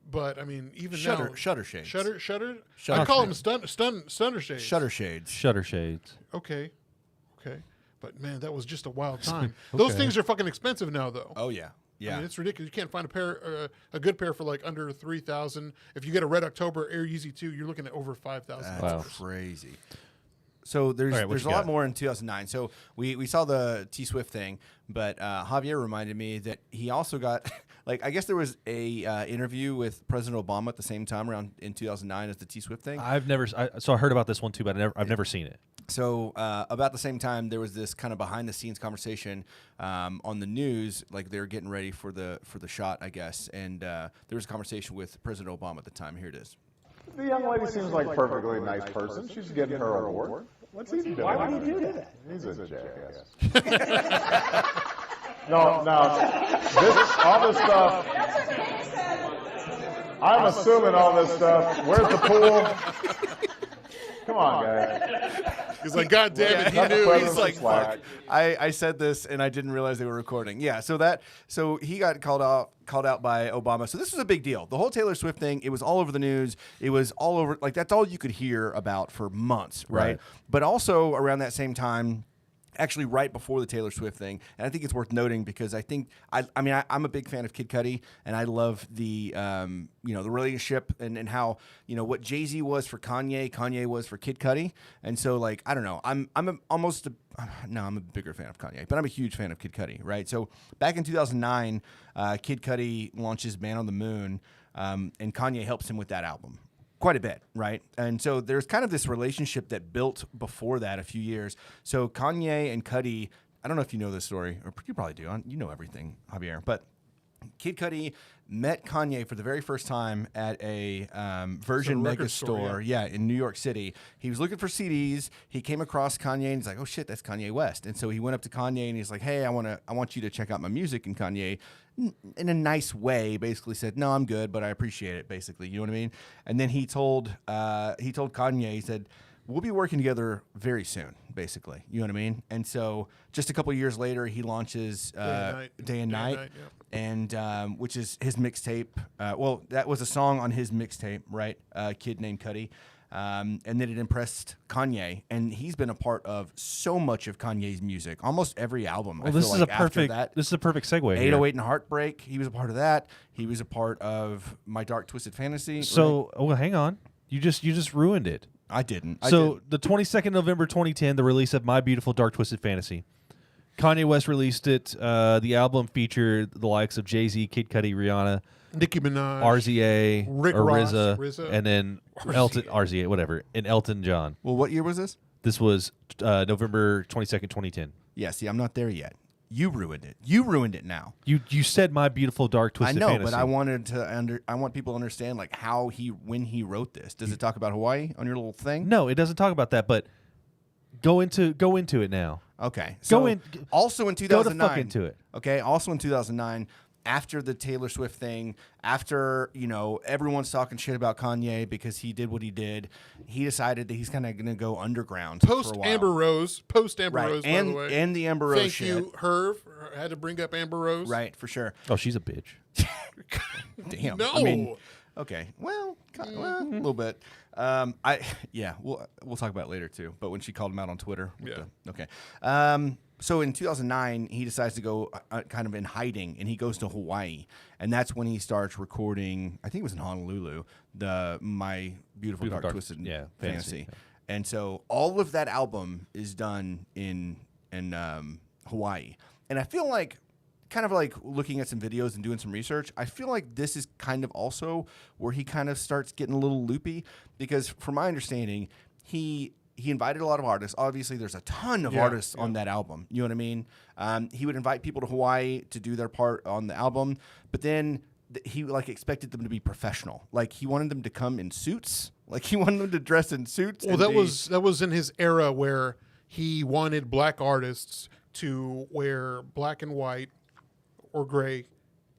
But I mean, even Shutter now, shades. Shutter. I call them stunner shades. Shutter shades. Shutter shades. Okay. But man, that was just a wild time. Those things are fucking expensive now, though. Oh yeah. Yeah. I mean, it's ridiculous. You can't find a good pair for like under $3,000. If you get a Red October Air Yeezy 2, you're looking at over $5,000. That's crazy. So there's a lot more in 2009. So we saw the T Swift thing, but Javier reminded me that he also got I guess there was a interview with President Obama at the same time around in 2009 as the T Swift thing. I heard about this one too, but I've never seen it. So about the same time, there was this kind of behind the scenes conversation on the news, like they were getting ready for the shot, I guess, and there was a conversation with President Obama at the time. Here it is. The young lady seems like a perfectly nice person. She's getting her award. What's he doing? Why would he do that? He's a jackass. No, all this stuff. I'm assuming all this stuff. Where's the pool? Come on, guys. He's like, God damn it, he knew. He's like, fuck. I said this and I didn't realize they were recording. Yeah, so he got called out by Obama. So this was a big deal. The whole Taylor Swift thing, it was all over the news. It was all over, like that's all you could hear about for months, right? But also around that same time, actually right before the Taylor Swift thing, and I think it's worth noting because I think I'm a big fan of Kid Cudi, and I love the the relationship and how what Jay-Z was for Kanye was for Kid Cudi, and so like I don't know, I'm a bigger fan of Kanye, but I'm a huge fan of Kid Cudi, right? So back in 2009, Kid Cudi launches Man on the Moon, and Kanye helps him with that album. Quite a bit, right? And so there's kind of this relationship that built before that a few years. So Kanye and Cudi, I don't know if you know this story, or you probably do. You know everything, Javier. But Kid Cudi met Kanye for the very first time at a Virgin Mega store, in New York City. He was looking for CDs. He came across Kanye, and he's like, "Oh shit, that's Kanye West." And so he went up to Kanye, and he's like, "Hey, I want you to check out my music." And Kanye, in a nice way, basically said, "No, I'm good, but I appreciate it." Basically, you know what I mean? And then he told Kanye, he said, "We'll be working together very soon." Basically, you know what I mean? And so, just a couple of years later, he launches Day and Night, and which is his mixtape. Well, that was a song on his mixtape, right? Kid Named Cudi. And then it impressed Kanye, and he's been a part of so much of Kanye's music, almost every album. Well, this is a perfect segue. 808 and Heartbreak, he was a part of that. He was a part of My Dark Twisted Fantasy. So, well, hang on, you just ruined it. I didn't. The 22nd November 2010, the release of My Beautiful Dark Twisted Fantasy. Kanye West released it. The album featured the likes of Jay-Z, Kid Cudi, Rihanna, Nicki Minaj, RZA, Rick or Ross, RZA, and then Elton, RZA, whatever, and Elton John. Well, what year was this? This was November 22nd, 2010. Yeah, see, I'm not there yet. You ruined it. You ruined it now. You said my beautiful dark twisted I know, fantasy. but I wanted to I want people to understand like when he wrote this. Does it talk about Hawaii on your little thing? No, it doesn't talk about that, but go into it now. Okay. So also in 2009. Go the fuck into it. Okay. Also in 2009, after the Taylor Swift thing, after, everyone's talking shit about Kanye because he did what he did, he decided that he's kind of going to go underground for a while. Amber Rose, by the way. And the Amber Rose Thank shit. you, Herv. I had to bring up Amber Rose. Right, for sure. Oh, she's a bitch. Damn. No. I mean, okay. Well, a little bit. We'll talk about it later too. But when she called him out on Twitter. Okay. So in 2009, he decides to go kind of in hiding, and he goes to Hawaii, and that's when he starts recording. I think it was in Honolulu, My Beautiful Dark Twisted Fantasy. Yeah. And so all of that album is done in Hawaii, and I feel like, kind of like looking at some videos and doing some research, I feel like this is kind of also where he kind of starts getting a little loopy, because from my understanding, he invited a lot of artists. Obviously, there's a ton of artists on that album. You know what I mean? He would invite people to Hawaii to do their part on the album, but then he expected them to be professional. Like he wanted them to come in suits. Like he wanted them to dress in suits. Well, that was in his era where he wanted black artists to wear black and white or gray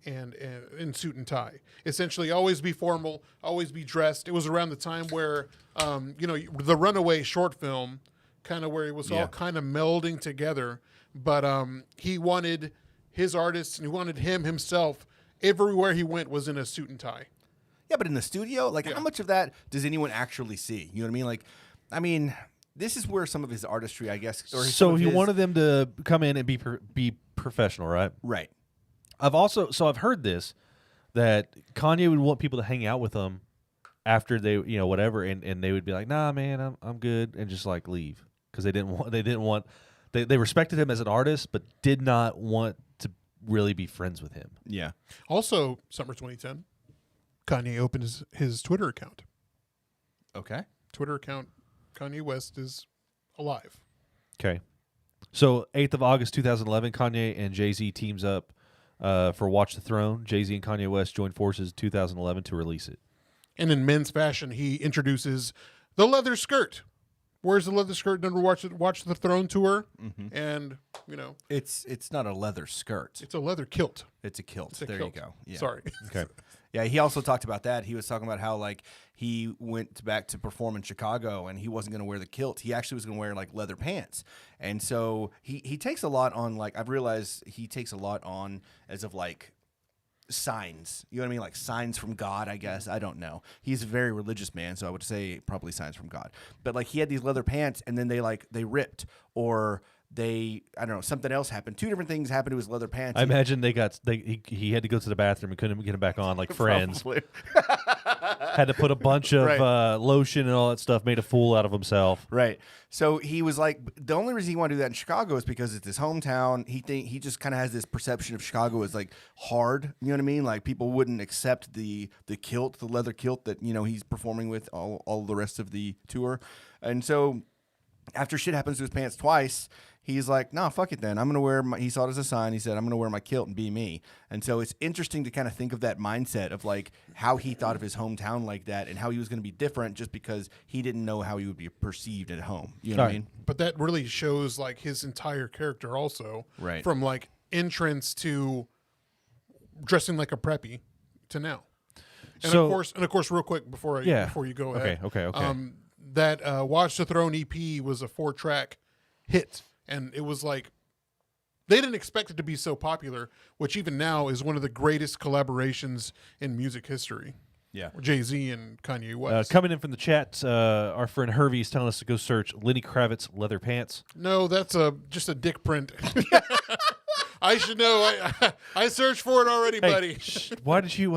and in suit and tie. Essentially, always be formal, always be dressed. It was around the time where, the Runaway short film, kind of where it was all kind of melding together. But he wanted his artists, and he wanted himself, everywhere he went was in a suit and tie. Yeah, but in the studio, how much of that does anyone actually see? You know what I mean? This is where some of his artistry, I guess. So he wanted them to come in and be professional, right? Right. I've heard this, that Kanye would want people to hang out with him after they, whatever, and they would be like, nah, man, I'm good, and just leave, because they respected him as an artist, but did not want to really be friends with him. Yeah. Also, summer 2010, Kanye opened his Twitter account. Okay. Twitter account, Kanye West is alive. Okay. So 8th of August 2011, Kanye and Jay-Z teams up for Watch the Throne. Jay-Z and Kanye West joined forces in 2011 to release it. And in men's fashion, he introduces the leather skirt. Wears the leather skirt under Watch the Throne tour. Mm-hmm. And, It's not a leather skirt. It's a leather kilt. It's a kilt. There you go. Yeah. Sorry. Okay. Yeah, he also talked about that. He was talking about how he went back to perform in Chicago, and he wasn't going to wear the kilt. He actually was going to wear leather pants. And so he takes a lot on I've realized he takes a lot on as of signs. You know what I mean? Signs from God, I guess. I don't know. He's a very religious man, so I would say probably signs from God. But he had these leather pants, and then they ripped, or I don't know, something else happened. Two different things happened to his leather pants. I imagine he had to go to the bathroom and couldn't get them back on Friends. Had to put a bunch of lotion and all that stuff, made a fool out of himself. Right. So he was the only reason he wanted to do that in Chicago is because it's his hometown. He just kind of has this perception of Chicago as hard. You know what I mean? People wouldn't accept the kilt, the leather kilt that he's performing with all the rest of the tour. And so after shit happens to his pants twice, he's like, nah, fuck it then. I'm going to wear he saw it as a sign. He said, I'm going to wear my kilt and be me. And so it's interesting to kind of think of that mindset of how he thought of his hometown like that, and how he was going to be different just because he didn't know how he would be perceived at home. You know what I mean? But that really shows his entire character also. Right. From entrance to dressing like a preppy to now. And of course, real quick before you go ahead. Okay. That Watch the Throne EP was a 4-track hit. And it was they didn't expect it to be so popular, which even now is one of the greatest collaborations in music history. Yeah. Jay-Z and Kanye West. Coming in from the chat, our friend Hervey is telling us to go search Lenny Kravitz leather pants. No, that's just a dick print. I should know. I searched for it already, buddy. Why did you?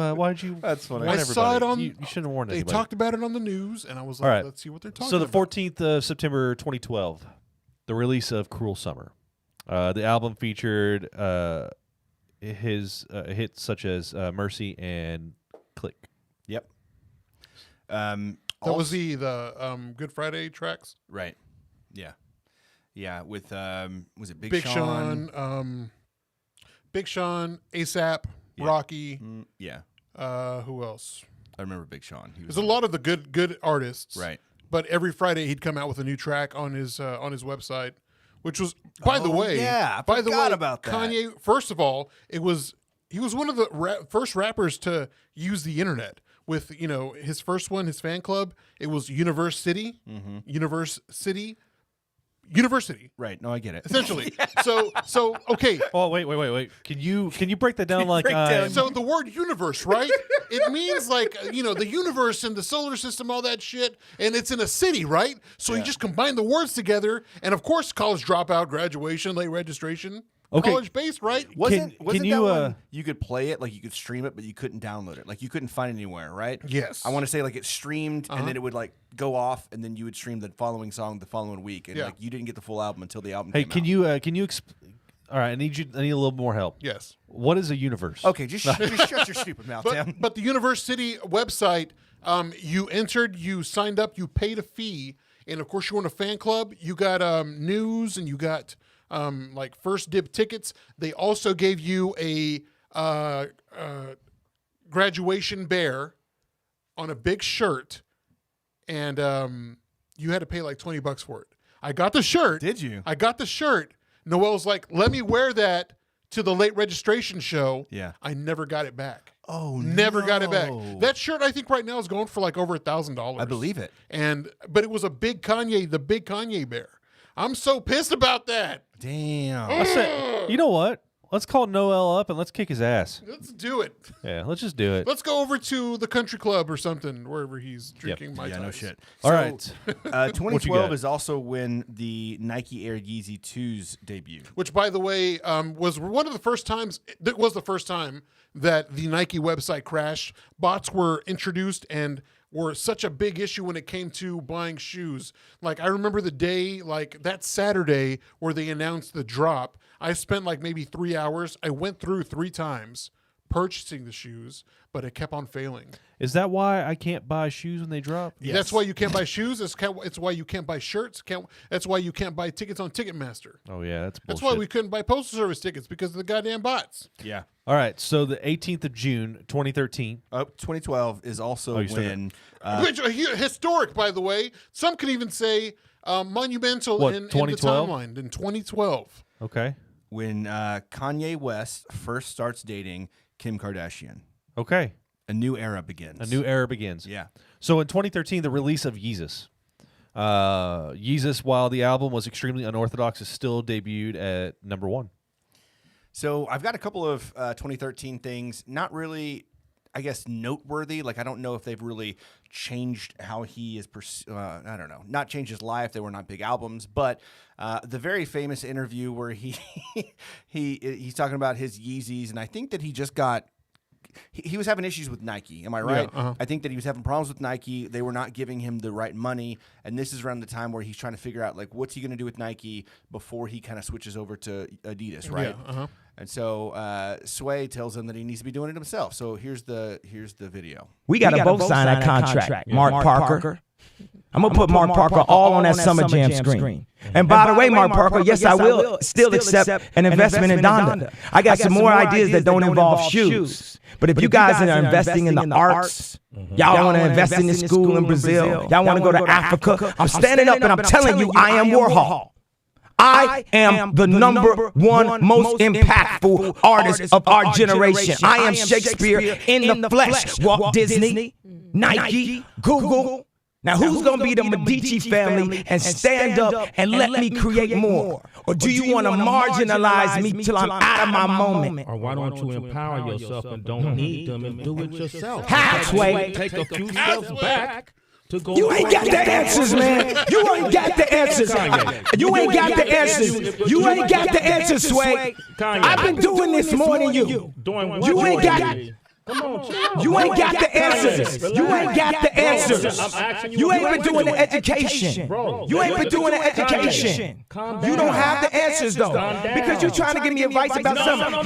That's funny. I saw it on. You shouldn't have warned anybody. They talked about it on the news, and I was like, all right. Let's see what they're talking about. So the 14th of September 2012, the release of Cruel Summer. The album featured his hits such as Mercy and Click. Yep. That was the Good Friday tracks? Right. Yeah, with was it Big Sean? Big Sean, ASAP, Rocky. Yeah. Who else? I remember Big Sean. There's a lot of the good artists. Right. But every Friday he'd come out with a new track on his website, which was, by the way, I forgot about that. Kanye. First of all, he was one of the first rappers to use the internet. With his first one, his fan club, it was University. Right. No, I get it. Essentially. So okay. Oh, wait. Can you break that down like So the word universe, right? It means like, the universe and the solar system, all that shit, and it's in a city, right? So you just combine the words together, and of course college dropout, graduation, late registration. Okay. College-based, right? Wasn't that one you could play it, like you could stream it, but you couldn't download it. Like you couldn't find it anywhere, right? Yes. I want to say like it streamed and then it would like go off and then you would stream the following song the following week. And like you didn't get the full album until the album came out. Can you all right, I need a little more help. Yes. What is a universe? Okay, just shut your stupid mouth, Tim. But the University website, you signed up, you paid a fee, and of course you were in a fan club. You got news and you got like first dib tickets. They also gave you a graduation bear on a big shirt, and you had to pay like $20 for it. I got the shirt. Did you? I got the shirt. Noelle's like, let me wear that to the late registration show. Yeah. I never got it back. Oh, never got it back. That shirt, I think right now is going for like over $1,000. I believe it. But it was the big Kanye bear. I'm so pissed about that. Damn. I said, you know what? Let's call Noel up and let's kick his ass. Let's do it. Yeah, let's just do it. Let's go over to the country club or something, wherever he's drinking Mai Tais. No shit. All right. 2012 is also when the Nike Air Yeezy 2s debuted. Which, by the way, was one of the first times. It was the first time that the Nike website crashed. Bots were introduced and were such a big issue when it came to buying shoes. Like, I remember the day, like that Saturday where they announced the drop. I spent like maybe 3 hours. I went through 3 times purchasing the shoes, but it kept on failing. Is that why I can't buy shoes when they drop? Yes. That's why you can't buy shoes. It's why you can't buy shirts. That's why you can't buy tickets on Ticketmaster. Oh, yeah, that's bullshit. That's why we couldn't buy Postal Service tickets because of the goddamn bots. Yeah. All right, so the 18th of June, 2013. 2012 is also when... Which historic, by the way. Some could even say monumental in the timeline in 2012. Okay. When Kanye West first starts dating Kim Kardashian. Okay. A new era begins. A new era begins. Yeah. So in 2013, the release of Yeezus. Yeezus, while the album was extremely unorthodox, is still debuted at number 1. So I've got a couple of 2013 things, not really, I guess, noteworthy. Like, I don't know if they've really changed how he is, I don't know, not changed his life. They were not big albums, but the very famous interview where he's talking about his Yeezys, and I think that he just got, he was having issues with Nike. Am I right? Yeah, I think that he was having problems with Nike. They were not giving him the right money. And this is around the time where he's trying to figure out, like, what's he going to do with Nike before he kind of switches over to Adidas, right? Yeah, And so Sway tells him that he needs to be doing it himself. So here's the video. We got to both sign that contract. Mark Parker. I'm going to put Mark Parker all on that Summer Jam screen. And by the way, Mark Parker, yes, I will still accept an investment in Donda. I got some more ideas that don't involve shoes. But if you guys are investing in the arts, y'all want to invest in the school in Brazil, y'all want to go to Africa, I'm standing up and I'm telling you, I am Warhol. I am the number 1 most impactful artist of our generation. I am Shakespeare in the flesh. Walt Disney, Nike, Google. Now, who's going to be the Medici family and stand up and let me create more? Or do you want to marginalize me till I'm out of my moment? Or why don't you empower yourself and don't need them and do it yourself? Halfway. Take a few steps back. You ain't got the answers, man. You ain't got the answers. You ain't got the answers. You ain't got the answers, Sway. I've been doing this more than you. You ain't got. Come on, you ain't got the answers. You ain't got the answers. You ain't been doing the education. You ain't been doing the education. You don't have the answers though, because you're trying to give me advice about something.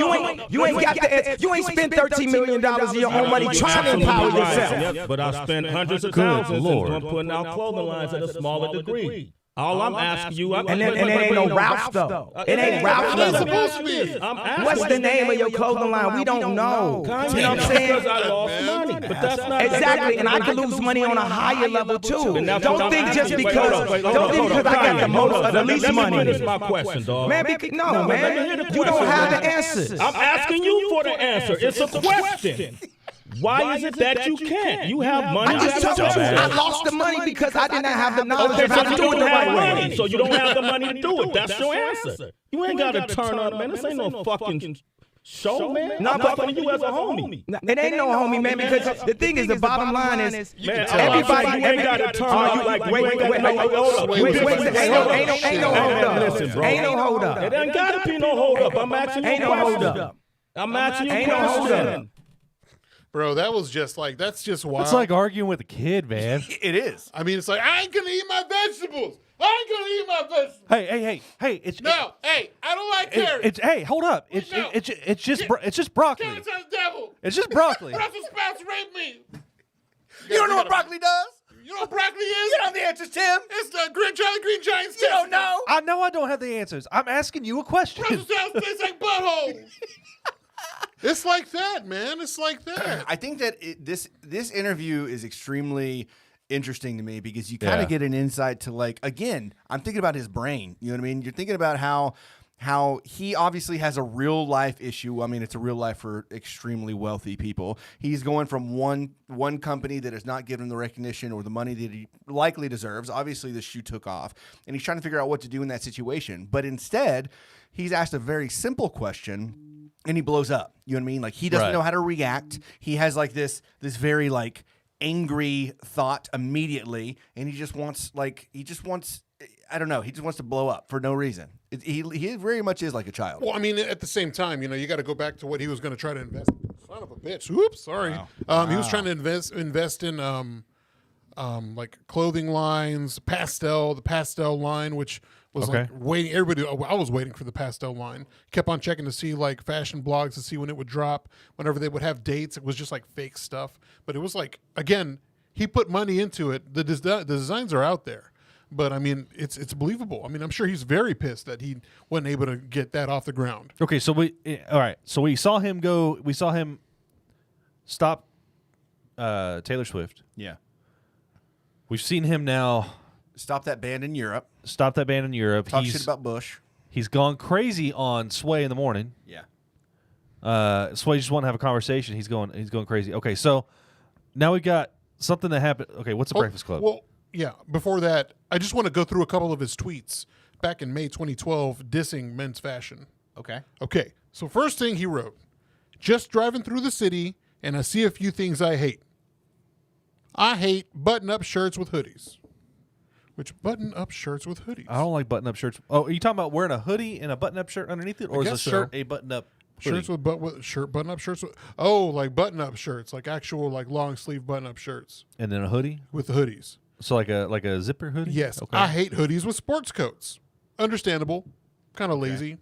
You ain't got the answers. You ain't spent $13 million of your own money trying to empower yourself. But I spent hundreds of thousands on putting out clothing lines at a smaller degree. All I'm asking you, and it ain't no Ralph though. It ain't Ralph. It's not supposed to be. What's the name of your clothing line? We don't know. You know what I'm saying? Because I lost money, but that's not exactly. And I can lose money on a higher level too. Don't think just because I got the most or the least money. That's my question, dog. Man, no, man. You don't have the answers. I'm asking you for the answer. It's a question. Why is it that you can't? You have money. I just told you I lost the money because I did not have the knowledge of how to do it the right way. So you don't have the money to do it. That's your answer. You ain't got to turn up, man. This ain't no fucking show, man. No, but for you as a homie. It ain't no homie, man, because the thing is, the bottom line is, man, everybody, you ain't got to turn up like, wait, ain't no hold up. It ain't got to be no hold up. I'm asking you ain't no hold up. I'm asking you ain't no hold up. Bro, that was just like, that's just wild. It's like arguing with a kid, man. It is. I mean, it's like, I ain't going to eat my vegetables. I ain't going to eat my vegetables. Hey. It's I don't like carrots. Hey, hold up. It's just broccoli. Carrots are the devil. It's just broccoli. Brussels sprouts rape me. You don't know what broccoli does? You know what broccoli is? You don't have the answers, Tim. It's the Green Giants. You don't know? I know I don't have the answers. I'm asking you a question. Brussels sprouts taste like buttholes. It's like that, man. It's like that. I think that this interview is extremely interesting to me because you kind of get an insight to, like, again, I'm thinking about his brain. You know what I mean? You're thinking about how he obviously has a real life issue. I mean, it's a real life for extremely wealthy people. He's going from one company that is not giving him the recognition or the money that he likely deserves. Obviously, the shoe took off, and he's trying to figure out what to do in that situation. But instead, he's asked a very simple question, and he blows up. You know what I mean? Like, he doesn't know how to react. He has like this very like angry thought immediately, and he just wants I don't know. He just wants to blow up for no reason. He very much is like a child. Well, I mean, at the same time, you got to go back to what he was going to try to invest in. Son of a bitch. Oops, sorry. Wow. He was trying to invest in like clothing lines, the pastel line, which was like waiting. Everybody, I was waiting for the pastel line. Kept on checking to see like fashion blogs to see when it would drop. Whenever they would have dates, it was just like fake stuff. But it was like, again, he put money into it. The designs are out there. But I mean, it's believable. I mean, I'm sure he's very pissed that he wasn't able to get that off the ground. Okay, so we saw him go. We saw him stop Taylor Swift. Yeah, we've seen him now stop that band in Europe. Talk Shit about Bush. He's gone crazy on Sway in the morning. Yeah. Sway just want to have a conversation. He's going crazy. Okay, so now we got something that happened. Okay, what's the Breakfast Club? Well, yeah. Before that, I just want to go through a couple of his tweets back in May 2012 dissing men's fashion. Okay. So first thing he wrote, just driving through the city and I see a few things I hate. I hate button-up shirts with hoodies. Which button-up shirts with hoodies? I don't like button-up shirts. Oh, are you talking about wearing a hoodie and a button-up shirt underneath it? Or is a shirt a button-up hoodie? Shirts with button-up shirts with, like button-up shirts, like actual like long-sleeve button-up shirts. And then a hoodie? With the hoodies. So like a zipper hoodie? Yes. Okay. I hate hoodies with sports coats. Understandable. Kind of lazy.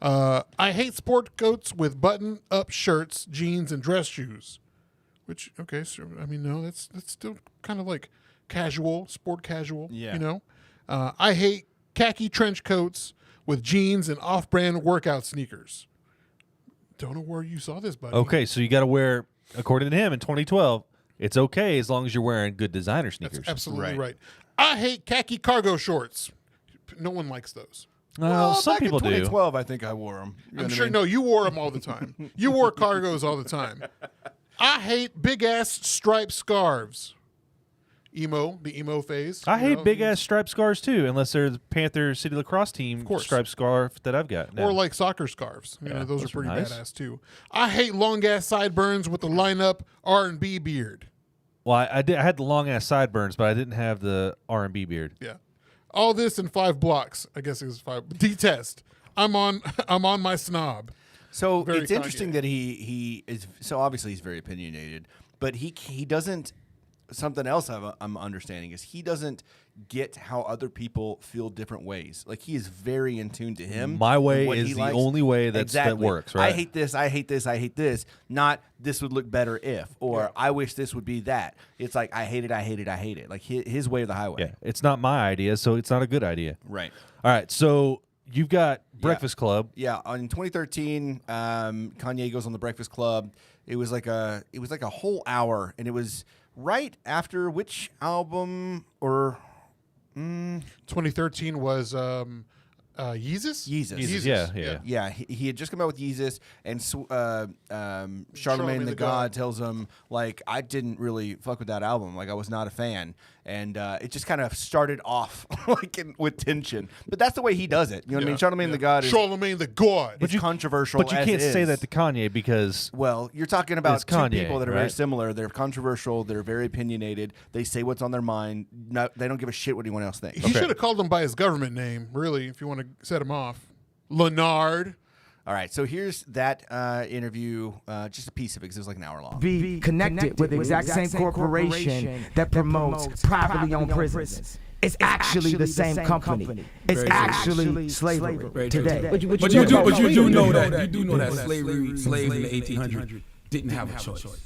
I hate sport coats with button-up shirts, jeans, and dress shoes. Which, okay, so, I mean, no, that's still kind of like casual, sport casual, you know? I hate khaki trench coats with jeans and off-brand workout sneakers. Don't know where you saw this, buddy. Okay, so you got to wear, according to him, in 2012, it's okay as long as you're wearing good designer sneakers. That's absolutely right. I hate khaki cargo shorts. No one likes those. Well, some back people in 2012, I think I wore them. I'm sure. No, you wore them all the time. You wore cargos all the time. I hate big-ass striped scarves. The emo phase. I hate big-ass striped scarves, too, unless they're the Panther City Lacrosse team striped scarf that I've got now. Or like soccer scarves. Those are pretty nice. badass, too. I hate long-ass sideburns with the lineup R&B beard. Well, I had the long-ass sideburns, but I didn't have the R&B beard. Yeah. All this in 5 blocks. I guess it was 5. Detest. I'm on my snob. So Very it's interesting that he is. So obviously he's very opinionated, but he doesn't something else I'm understanding is he doesn't get how other people feel different ways. Like he is very in tune to him. My way is the only way that works, right? I hate this, I hate this, I hate this. Not this would look better if, or I wish this would be that. It's like I hate it, I hate it, I hate it. Like his way or the highway. Yeah, it's not my idea, so it's not a good idea. Right. All right, so you've got Breakfast Club. Yeah, in 2013, Kanye goes on the Breakfast Club. It was like a whole hour, and it was right after which album or 2013 was Yeezus? Yeezus. Yeah. He had just come out with Yeezus, and Charlemagne the God tells him, like, I didn't really fuck with that album. Like, I was not a fan. And it just kind of started off with tension. But that's the way he does it. You know what I mean? Charlemagne the God is... Charlemagne the God. It's controversial. But you can't say that to Kanye because... Well, you're talking about Kanye, two people that are right? very similar. They're controversial. They're very opinionated. They say what's on their mind. They don't give a shit what anyone else thinks. He should have called him by his government name, really, if you want to set him off. Leonard. All right, so here's that interview, just a piece of it because it was like an hour long. Be connected with the exact same corporation that promotes privately owned prisons. It's actually the same company. It's actually slavery today. But you do know that slaves in the 1800s didn't have a choice.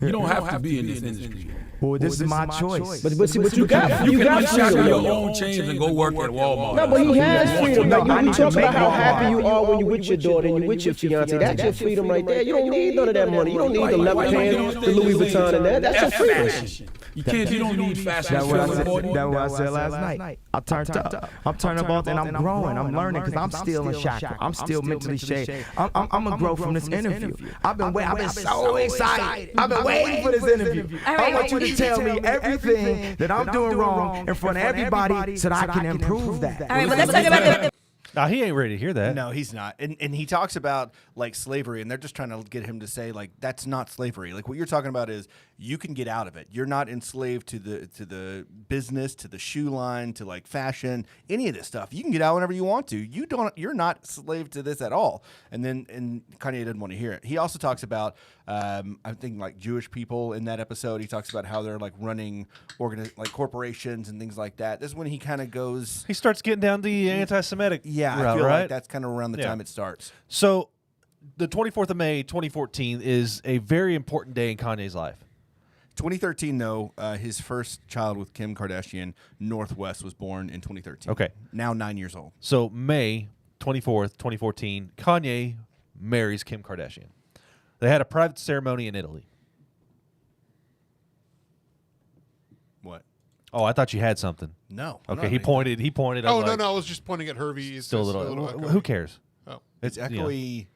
You don't have to be in this industry. Well, this is my choice. But see what you got. You can shackle your own chains and go work at Walmart. No, but he has freedom. Like, you talk about how happy you are when you're with your daughter and you're with your fiance. That's your freedom right there. You don't need none of that money. You don't need the leather pants, the Louis Vuitton and that. That's your freedom. You don't need fashion. That's what I said last night. I turned up. I'm turning up and I'm growing. I'm learning because I'm still in shackle. I'm still mentally shaped. I'm gonna grow from this interview. I've been so excited. I've been waiting for this interview. I want you to tell me everything that I'm doing wrong in front of everybody so that I can improve that. All right, but let's talk about the... Nah, he ain't ready to hear that. No, he's not. And he talks about like slavery, and they're just trying to get him to say like that's not slavery. Like what you're talking about is you can get out of it. You're not enslaved to the business, to the shoe line, to like fashion, any of this stuff. You can get out whenever you want to. You're not slave to this at all. And Kanye didn't want to hear it. He also talks about I think like Jewish people in that episode. He talks about how they're like running like corporations and things like that. This is when he kind of goes. He starts getting down the anti-Semitic. Yeah, I feel like that's kind of around the time it starts. So, the 24th of May, 2014 is a very important day in Kanye's life. 2013, though, his first child with Kim Kardashian, Northwest, was born in 2013. Okay. Now 9 years old. So, May 24th, 2014, Kanye marries Kim Kardashian. They had a private ceremony in Italy. What? Oh, I thought you had something. No. Okay, he pointed. Oh, no, I was just pointing at Hervey. Still a little who cares? Oh. It's echoey.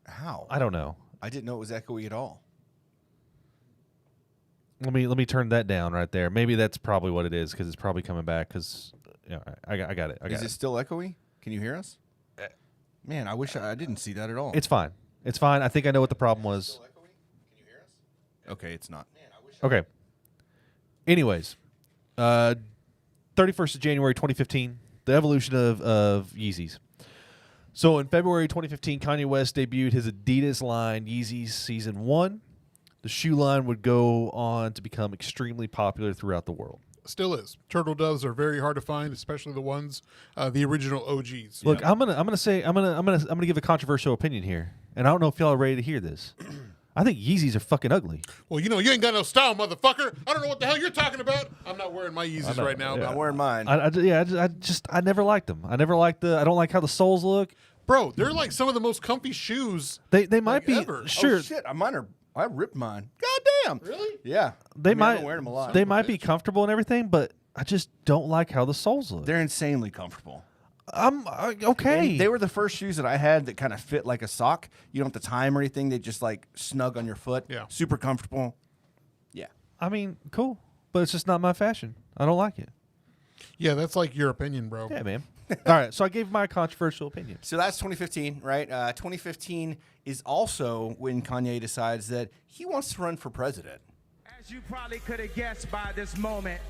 How? I don't know. I didn't know it was echoey at all. Let me turn that down right there. Maybe that's probably what it is because it's probably coming back because I got it. Is it still echoey? Can you hear us? Man, I wish I didn't see that at all. It's fine. It's fine. I think I know what the problem was. Still echoey? Can you hear us? Okay, it's not. Man, I wish okay. Anyways, 31st of January 2015, the evolution of Yeezys. So in February 2015, Kanye West debuted his Adidas line, Yeezys Season 1. The shoe line would go on to become extremely popular throughout the world. Still is. Turtle doves are very hard to find, especially the ones, the original OGs. Look, I'm gonna give a controversial opinion here, and I don't know if y'all are ready to hear this. I think Yeezys are fucking ugly. Well, you ain't got no style, motherfucker. I don't know what the hell you're talking about. I'm not wearing my Yeezys right now. I'm wearing mine. I never liked them. I don't like how the soles look. Bro, they're like some of the most comfy shoes. They might be ever. Sure. Oh, shit, I ripped mine. God damn. Really? Yeah. They might. I've been wearing them a lot. They might be comfortable and everything, but I just don't like how the soles look. They're insanely comfortable. Okay. And they were the first shoes that I had that kind of fit like a sock. You don't have to tie them or anything. They just like snug on your foot. Yeah. Super comfortable. Yeah. I mean, cool, but it's just not my fashion. I don't like it. Yeah, that's like your opinion, bro. Yeah, man. All right, so I gave my controversial opinion. So that's 2015, right? 2015 is also when Kanye decides that he wants to run for president. As you probably could have guessed by this moment,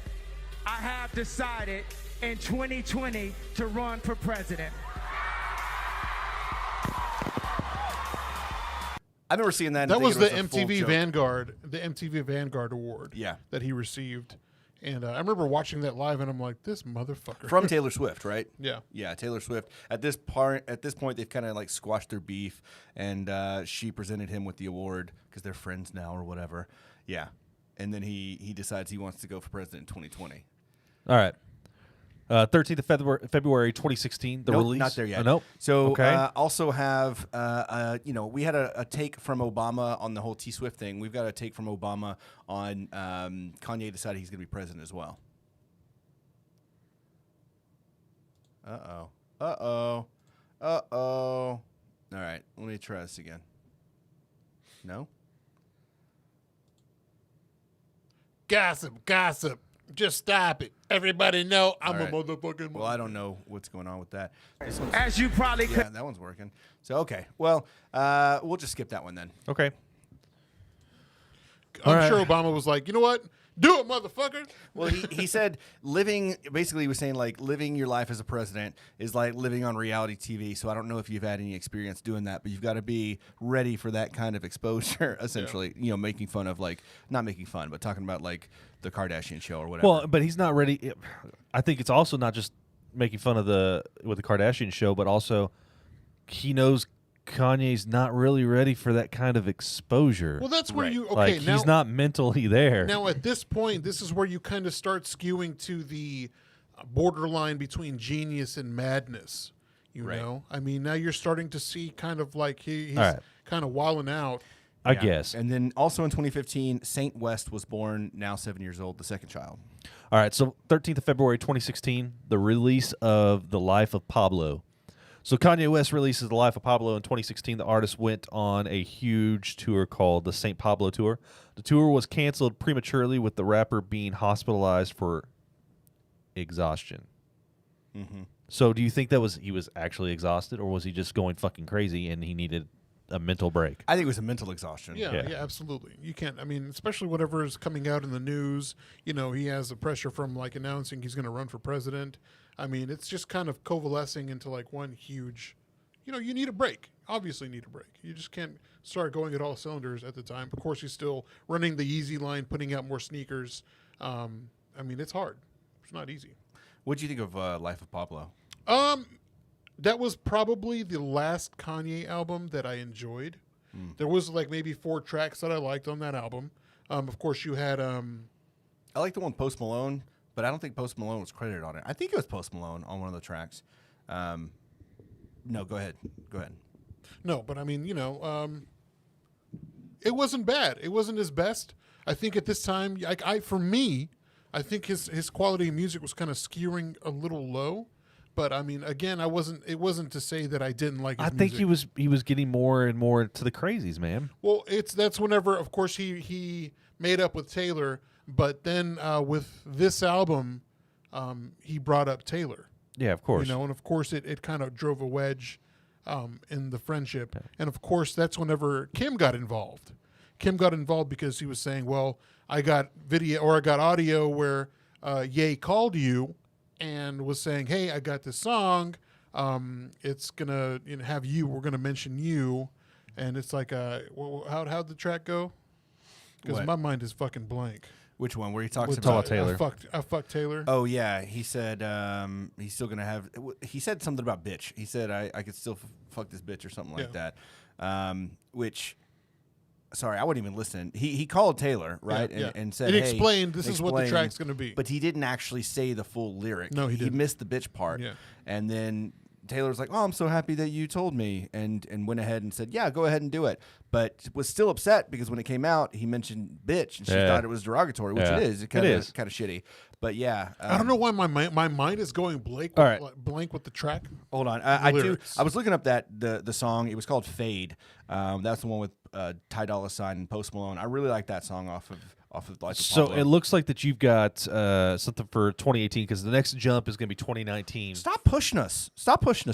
I have decided in 2020 to run for president. I remember seeing that. That was the MTV Vanguard, Award. Yeah. That he received. And I remember watching that live, and I'm like, this motherfucker. From Taylor Swift, right? Yeah. Yeah, Taylor Swift. At this point, they've kind of like squashed their beef, and she presented him with the award because they're friends now or whatever. Yeah. And then he decides he wants to go for president in 2020. All right. 13th of February 2016, the nope, release. Not there yet. Nope. So okay. Also have, we had a take from Obama on the whole T-Swift thing. We've got a take from Obama on Kanye decided he's going to be president as well. Uh-oh. All right, let me try this again. No? Gossip. Just stop it. Everybody know I'm right. a motherfucking. Well, I don't know what's going on with that. As you probably could. Yeah, that one's working. So, okay. Well, we'll just skip that one then. Okay. I'm sure Obama was like, you know what? Do it, motherfucker. Well, he said basically he was saying like living your life as a president is like living on reality TV. So I don't know if you've had any experience doing that, but you've got to be ready for that kind of exposure, essentially, making fun of not making fun, but talking about like the Kardashian show or whatever. Well, but he's not ready. I think it's also not just making fun of the Kardashian show, but also he knows Kanye's not really ready for that kind of exposure. Well, that's where he's not mentally there. Now, at this point, this is where you kind of start skewing to the borderline between genius and madness. You know, I mean, now you're starting to see kind of like he's kind of wilding out. I guess. And then also in 2015, Saint West was born, now 7 years old, the second child. All right, so 13th of February 2016, the release of The Life of Pablo. So Kanye West releases The Life of Pablo in 2016. The artist went on a huge tour called the St. Pablo Tour. The tour was canceled prematurely with the rapper being hospitalized for exhaustion. Mm-hmm. So do you think he was actually exhausted, or was he just going fucking crazy and he needed a mental break? I think it was a mental exhaustion. Yeah, absolutely. You can't, I mean, especially whatever is coming out in the news, he has the pressure from like announcing he's going to run for president. I mean, it's just kind of coalescing into like one huge, you need a break. Obviously need a break. You just can't start going at all cylinders at the time. Of course, he's still running the Yeezy line, putting out more sneakers. I mean, it's hard. It's not easy. What do you think of Life of Pablo? That was probably the last Kanye album that I enjoyed. There was like maybe 4 tracks that I liked on that album. Of course, you had. I like the one Post Malone, but I don't think Post Malone was credited on it. I think it was Post Malone on one of the tracks. No, go ahead. No, but I mean, it wasn't bad. It wasn't his best. I think at this time, for me, I think his quality of music was kind of skewing a little low. But I mean, again, it wasn't to say that I didn't like his music. I think he was getting more and more to the crazies, man. Well, that's whenever, of course, he made up with Taylor, but then with this album, he brought up Taylor. Yeah, of course. And of course it kind of drove a wedge in the friendship. Okay. And of course, that's whenever Kim got involved. Kim got involved because he was saying, well, I got audio where Ye called you and was saying, hey, I got this song. It's going to have you. We're going to mention you. And it's like, how'd the track go? Because my mind is fucking blank. Which one? Where he talks about Taylor. I fucked Taylor. Oh, yeah. He said he's still going to have... He said something about bitch. He said, I could still fuck this bitch or something like that. Which... Sorry, I wouldn't even listen. He called Taylor, right? And said, he explained this is what the track's going to be. But he didn't actually say the full lyric. No, he didn't. He missed the bitch part. Yeah. And then Taylor was like, oh, I'm so happy that you told me, and went ahead and said, yeah, go ahead and do it. But was still upset because when it came out, he mentioned bitch, and she thought it was derogatory, which it is. It is kind of shitty. But yeah. I don't know why my mind is going blank with the track. Hold on. I was looking up the song. It was called Fade. That's the one with Ty Dolla $ign and Post Malone. I really like that song off of Life of So Pablo. it looks like that you've got something for 2018 because the next jump is going to be 2019. Stop pushing us,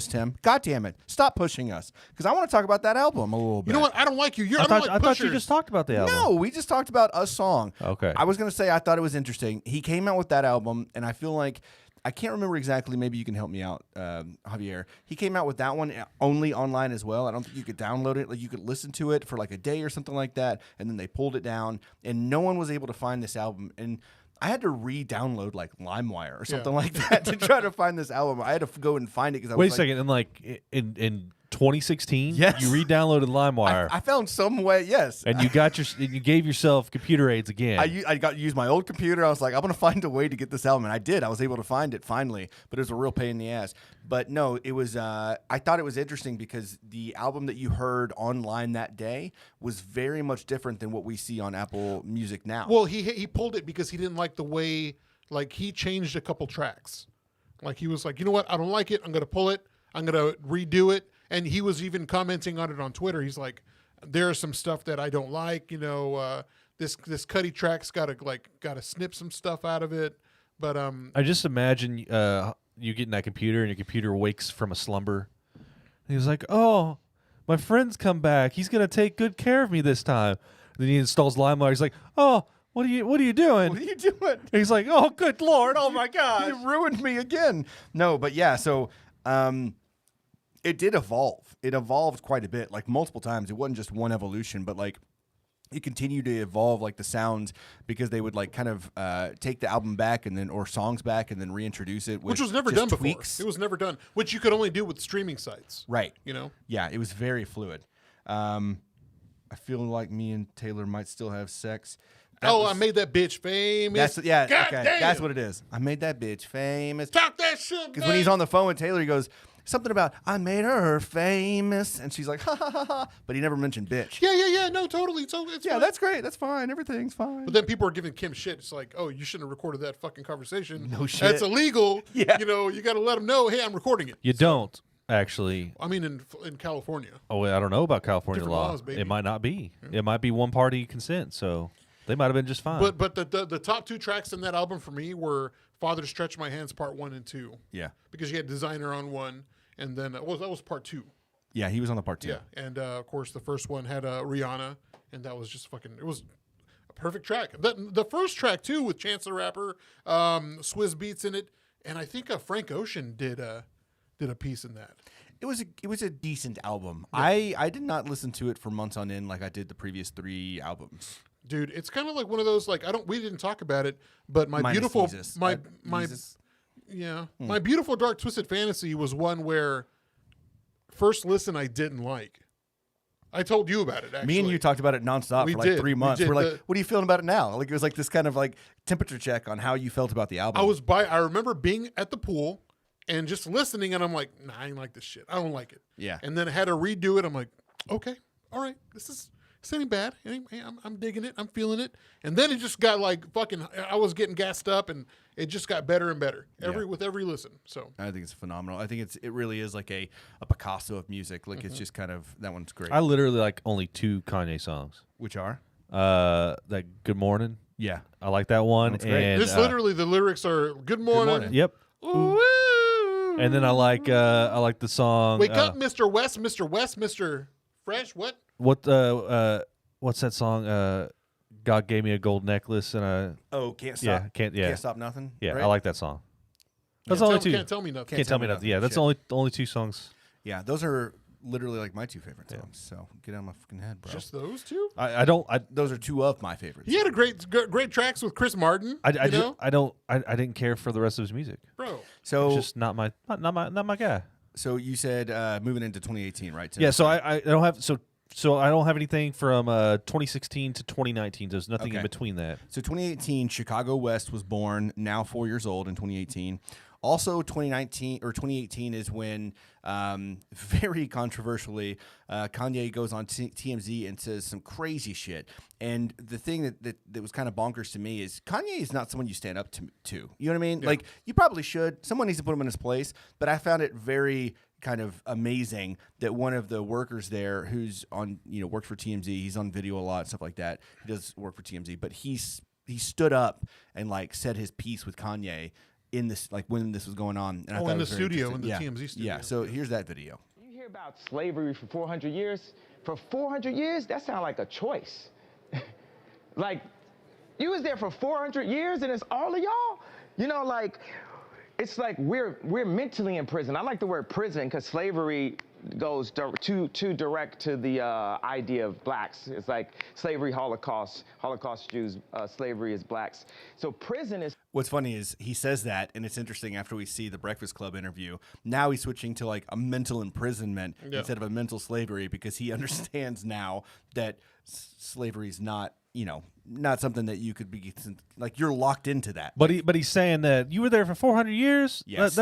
Tim. God damn it, stop pushing us because I want to talk about that album a little bit. You know what? I don't like you. I thought you just talked about the album. No, we just talked about a song. Okay. I was going to say I thought it was interesting. He came out with that album, and I feel like I can't remember exactly. Maybe you can help me out, Javier. He came out with that one only online as well. I don't think you could download it. Like you could listen to it for like a day or something like that, and then they pulled it down, and no one was able to find this album. And I had to re-download like LimeWire or something like that to try to find this album. I had to go and find it because I wait was a second. And like in 2016, yes, you re-downloaded LimeWire. I found some way, yes, and you gave yourself computer aids again. I got to use my old computer. I was like, I'm gonna find a way to get this album, and I did. I was able to find it finally, but it was a real pain in the ass. But no, it was. I thought it was interesting because the album that you heard online that day was very much different than what we see on Apple Music now. Well, he pulled it because he didn't like the way, like he changed a couple tracks. Like he was like, you know what, I don't like it. I'm gonna pull it. I'm gonna redo it. And he was even commenting on it on Twitter. He's like, "There's some stuff that I don't like. You know, this Cuddy track's gotta snip some stuff out of it." But I just imagine you getting that computer and your computer wakes from a slumber. And he was like, "Oh, my friend's come back. He's gonna take good care of me this time." Then he installs LimeWire. He's like, "Oh, what are you doing? What are you doing?" And he's like, "Oh, good Lord! Oh my God, you ruined me again." No, but yeah. So. It did evolve. It evolved quite a bit, like multiple times. It wasn't just one evolution, but like it continued to evolve, like the sounds, because they would like kind of take the album back and then or songs back and then reintroduce it, with which was never just done tweaks. before. It was never done, which you could only do with streaming sites, right? You know, yeah, it was very fluid. I feel like me and Taylor might still have sex. I made that bitch famous. That's, yeah, God okay, damn. that's what it is. I made that bitch famous. Talk that shit, because when he's on the phone with Taylor, he goes. Something about, I made her famous. And she's like, ha, ha, ha, ha. But he never mentioned bitch. Yeah. No, totally. So it's fine. That's great. That's fine. Everything's fine. But then people are giving Kim shit. It's like, oh, you shouldn't have recorded that fucking conversation. No shit. That's illegal. Yeah. You know, you got to let them know, hey, I'm recording it. You don't, actually. I mean, in California. Oh, I don't know about California Different law. laws, baby. It might not be. Yeah. It might be one-party consent, so they might have been just fine. But the top two tracks in that album for me were Father to Stretch My Hands Part 1 and 2. Yeah. Because you had Designer on one. And then that was part 2. Yeah, he was on the part 2. Yeah, and of course the first one had Rihanna, and that was just fucking. It was a perfect track. The first track too, with Chance the Rapper, Swizz Beatz in it, and I think Frank Ocean did a piece in that. It was a decent album. Yeah. I did not listen to it for months on end like I did the previous 3 albums. Dude, it's kind of like one of those like we didn't talk about it, but my Minus beautiful Jesus. my Jesus. Yeah. My Beautiful Dark Twisted Fantasy was one where first listen I didn't like. I told you about it, actually. Me and you talked about it nonstop for like 3 months. We're like, what are you feeling about it now? Like it was like this kind of like temperature check on how you felt about the album. I remember being at the pool and just listening, and I'm like, nah, I ain't like this shit. I don't like it. Yeah. And then I had to redo it. I'm like, okay, all right, this ain't bad. Hey, I'm digging it. I'm feeling it. And then it just got like fucking. I was getting gassed up, and it just got better and better with every listen. So I think it's phenomenal. I think it really is like a Picasso of music. Like it's just kind of that one's great. I literally like only 2 Kanye songs. Which are that Good Morning. Yeah, I like that one. That's great. And this literally the lyrics are Good morning. Yep. Ooh. And then I like the song. Wake up, Mr. West, Mr. Fresh. What? What's that song? God gave me a gold necklace and a can't stop. Can't stop nothing. Yeah, right? I like that song. That's only 2. Can't tell me nothing. Can't tell me nothing. Yeah, that's only 2 songs. Yeah, those are literally like my 2 favorite songs. So get out of my fucking head, bro. Just those 2? Those are 2 of my favorites. He had a great tracks with Chris Martin. I didn't care for the rest of his music, bro. So it's just not my guy. So you said moving into 2018, right? Tim? Yeah. So I don't have So I don't have anything from 2016 to 2019. There's nothing in between that. So 2018, Chicago West was born, now 4 years old in 2018. Also 2018 is when, very controversially, Kanye goes on TMZ and says some crazy shit. And the thing that was kind of bonkers to me is Kanye is not someone you stand up to. You know what I mean? Yeah. Like, you probably should. Someone needs to put him in his place. But I found it very kind of amazing that one of the workers there who's on, worked for TMZ, he's on video a lot, stuff like that. He does work for TMZ, but he stood up and like said his piece with Kanye in this, like when this was going on. And I thought in it the was very studio, in the interesting. TMZ studio. Yeah, so here's that video. You hear about slavery for 400 years? For 400 years? That sounds like a choice. Like, you was there for 400 years and it's all of y'all? it's like we're mentally in prison. I like the word prison because slavery goes too direct to the idea of blacks. It's like slavery, Holocaust Jews, slavery is blacks. So prison is. What's funny is he says that, and it's interesting after we see the Breakfast Club interview. Now he's switching to like a mental imprisonment instead of a mental slavery because he understands now that slavery is not, not something that you could be like you're locked into that. But he's saying that you were there for 400 years. Yeah, that's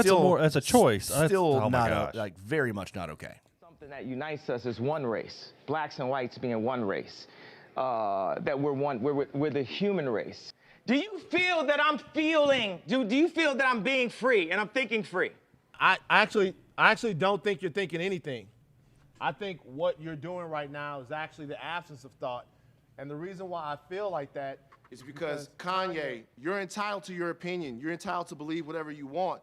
a choice. Still oh not like very much not okay. Something that unites us is one race, blacks and whites being one race. That we're the human race. Do you feel that I'm feeling? Do you feel that I'm being free and I'm thinking free? I actually don't think you're thinking anything. I think what you're doing right now is actually the absence of thought. And the reason why I feel like that is because Kanye, you're entitled to your opinion. You're entitled to believe whatever you want.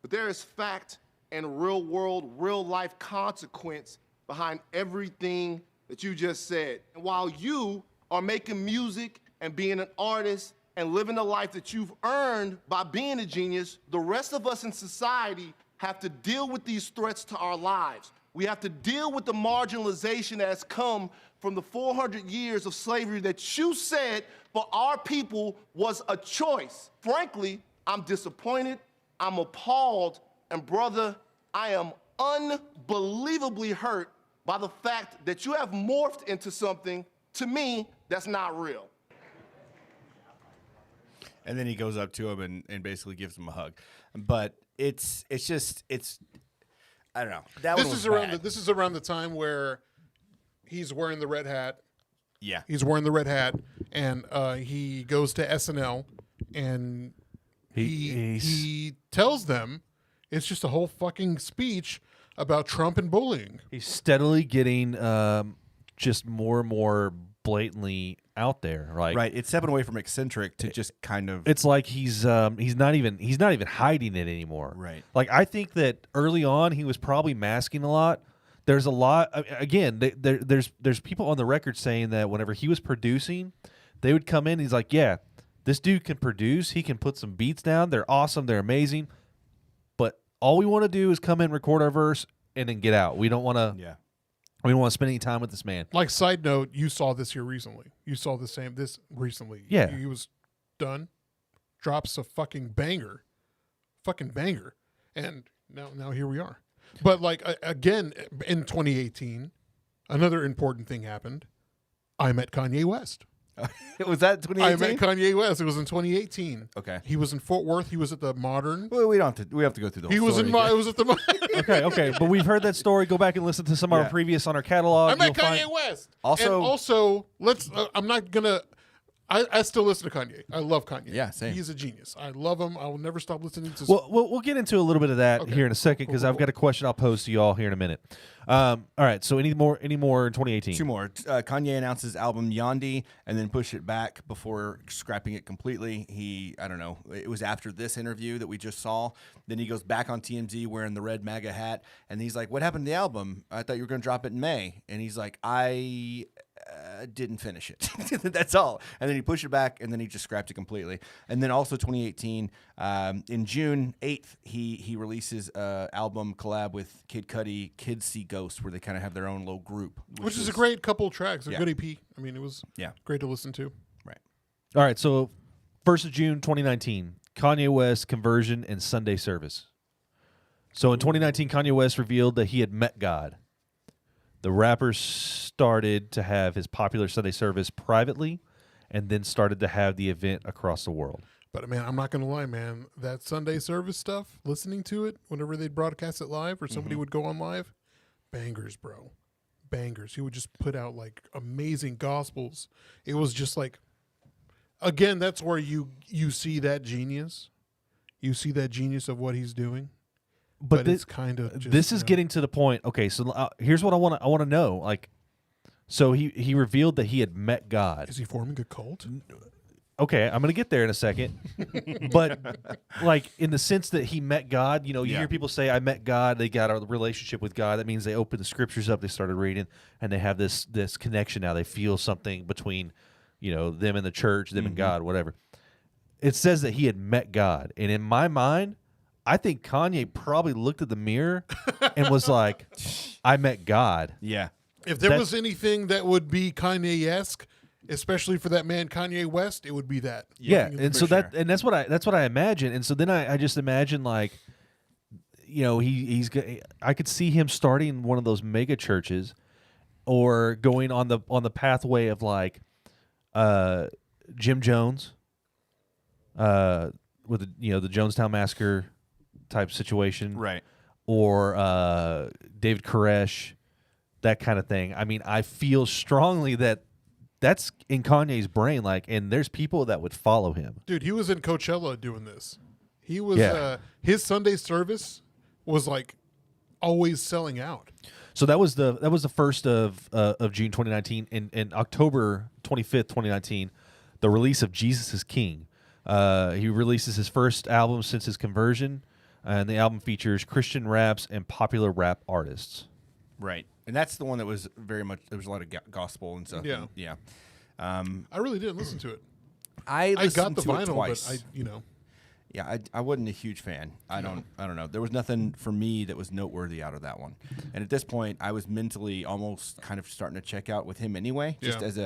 But there is fact and real world, real life consequence behind everything that you just said. And while you are making music and being an artist and living the life that you've earned by being a genius, the rest of us in society have to deal with these threats to our lives. We have to deal with the marginalization that has come from the 400 years of slavery that you said for our people was a choice. Frankly, I'm disappointed, I'm appalled, and brother, I am unbelievably hurt by the fact that you have morphed into something, to me, that's not real. And then he goes up to him and basically gives him a hug. But it's I don't know. This is around the time where he's wearing the red hat. Yeah. He's wearing the red hat, and he goes to SNL, and he tells them it's just a whole fucking speech about Trump and bullying. He's steadily getting just more and more blatantly out there, right? It's stepping away from eccentric to just kind of. It's like he's not even hiding it anymore, right? Like I think that early on he was probably masking a lot. There's a lot. Again, there's people on the record saying that whenever he was producing, they would come in. He's like, yeah, this dude can produce. He can put some beats down. They're awesome. They're amazing. But all we want to do is come in, record our verse, and then get out. We don't want to. Yeah. We don't want to spend any time with this man. Like, side note, you saw this here recently. You saw this recently. Yeah. He was done. Drops a fucking banger. And now here we are. But like, again, in 2018, another important thing happened. I met Kanye West. Was that 2018? I met Kanye West. It was in 2018. Okay. He was in Fort Worth. He was at the Modern. Well, we have to go through the whole He was story in. It was at the. Okay. But we've heard that story. Go back and listen to some of our previous on our catalog. I met Kanye West. Also, let's. I'm not gonna. I still listen to Kanye. I love Kanye. Yeah, same. He's a genience. I love him. I will never stop listening to. Well, we'll get into a little bit of that here in a second because I've got a question I'll pose to you all here in a minute. All right. So any more in 2018? Two more. Kanye announced his album Yandhi and then pushed it back before scrapping it completely. I don't know. It was after this interview that we just saw. Then he goes back on TMZ wearing the red MAGA hat, and he's like, "What happened to the album? I thought you were going to drop it in May." And he's like, "I didn't finish it." That's all. And then he pushed it back, and then he just scrapped it completely. And then also 2018, in June 8th, he releases an album collab with Kid Cudi, Kids See Ghosts, where they kind of have their own little group. Which is a great couple tracks, a good EP. I mean, it was great to listen to. Right. All right, so 1st of June 2019, Kanye West conversion and Sunday service. So in 2019, Kanye West revealed that he had met God. The rapper started to have his popular Sunday service privately and then started to have the event across the world. But, man, I'm not going to lie, man. That Sunday service stuff, listening to it whenever they'd broadcast it live or somebody would go on live, bangers, bro. Bangers. He would just put out, like, amazing gospels. It was just like, again, that's where you see that genius. You see that genius of what he's doing. But it's kind of just, this is getting to the point. Okay, so here's what I want to know. Like, so he revealed that he had met God. Is he forming a cult? Okay, I'm going to get there in a second. But like in the sense that he met God, you hear people say, I met God, they got a relationship with God. That means they opened the scriptures up, they started reading, and they have this connection now. They feel something between, them and the church, them and God, whatever. It says that he had met God. And in my mind, I think Kanye probably looked at the mirror and was like, I met God. Yeah. If there was anything that would be Kanye-esque, especially for that man Kanye West, it would be that. Yeah, and so that's what I imagine. And so then I just imagine like, you know, I could see him starting one of those mega churches, or going on the pathway of like Jim Jones, with the Jonestown Massacre type situation, right? Or David Koresh, that kind of thing. I mean, I feel strongly that that's in Kanye's brain, like, and there's people that would follow him. Dude, he was in Coachella doing this. He was his Sunday service was like always selling out. So that was the 1st of June 2019. In October 25th, 2019, the release of Jesus is King. He releases his first album since his conversion, and the album features Christian raps and popular rap artists. Right. And that's the one that was very much, there was a lot of gospel and stuff. Yeah. Yeah. I really didn't listen to it. I got the to it vinyl, twice. but Yeah, I wasn't a huge fan. I don't know. There was nothing for me that was noteworthy out of that one. And at this point, I was mentally almost kind of starting to check out with him anyway, just as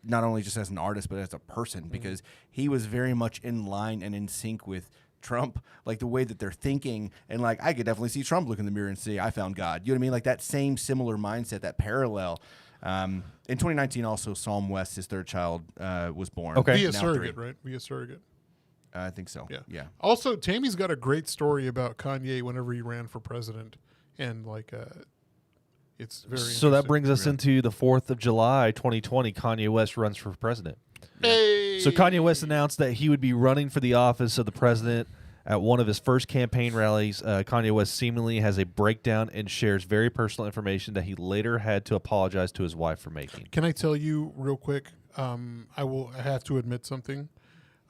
not only just as an artist, but as a person, because he was very much in line and in sync with Trump, like the way that they're thinking. And like, I could definitely see Trump look in the mirror and say, I found God. You know what I mean? Like that same similar mindset, that parallel. In 2019, also, Psalm West, his third child, was born. Okay. Via surrogate, right? Via surrogate. I think so. Yeah. Also, Tammy's got a great story about Kanye whenever he ran for president, and like, it's very. So that brings us into the 4th of July, 2020. Kanye West runs for president. Hey. So Kanye West announced that he would be running for the office of the president. At one of his first campaign rallies, Kanye West seemingly has a breakdown and shares very personal information that he later had to apologize to his wife for making. Can I tell you real quick? I have to admit something.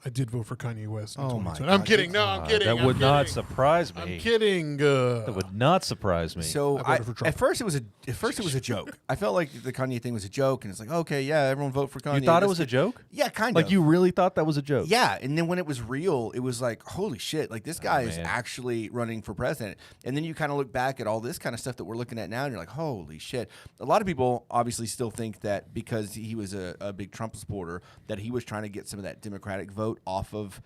I did vote for Kanye West. Oh my God! I'm kidding. No, I'm kidding. That would not surprise me. I'm kidding. That would not surprise me. So at first it was a joke. I felt like the Kanye thing was a joke, and it's like, okay, yeah, everyone vote for Kanye. You thought it was a joke? Yeah, kind of. Like you really thought that was a joke? Yeah, and then when it was real, it was like, holy shit! Like this guy is actually running for president. And then you kind of look back at all this kind of stuff that we're looking at now, and you're like, holy shit! A lot of people obviously still think that because he was a big Trump supporter, that he was trying to get some of that Democratic vote off of,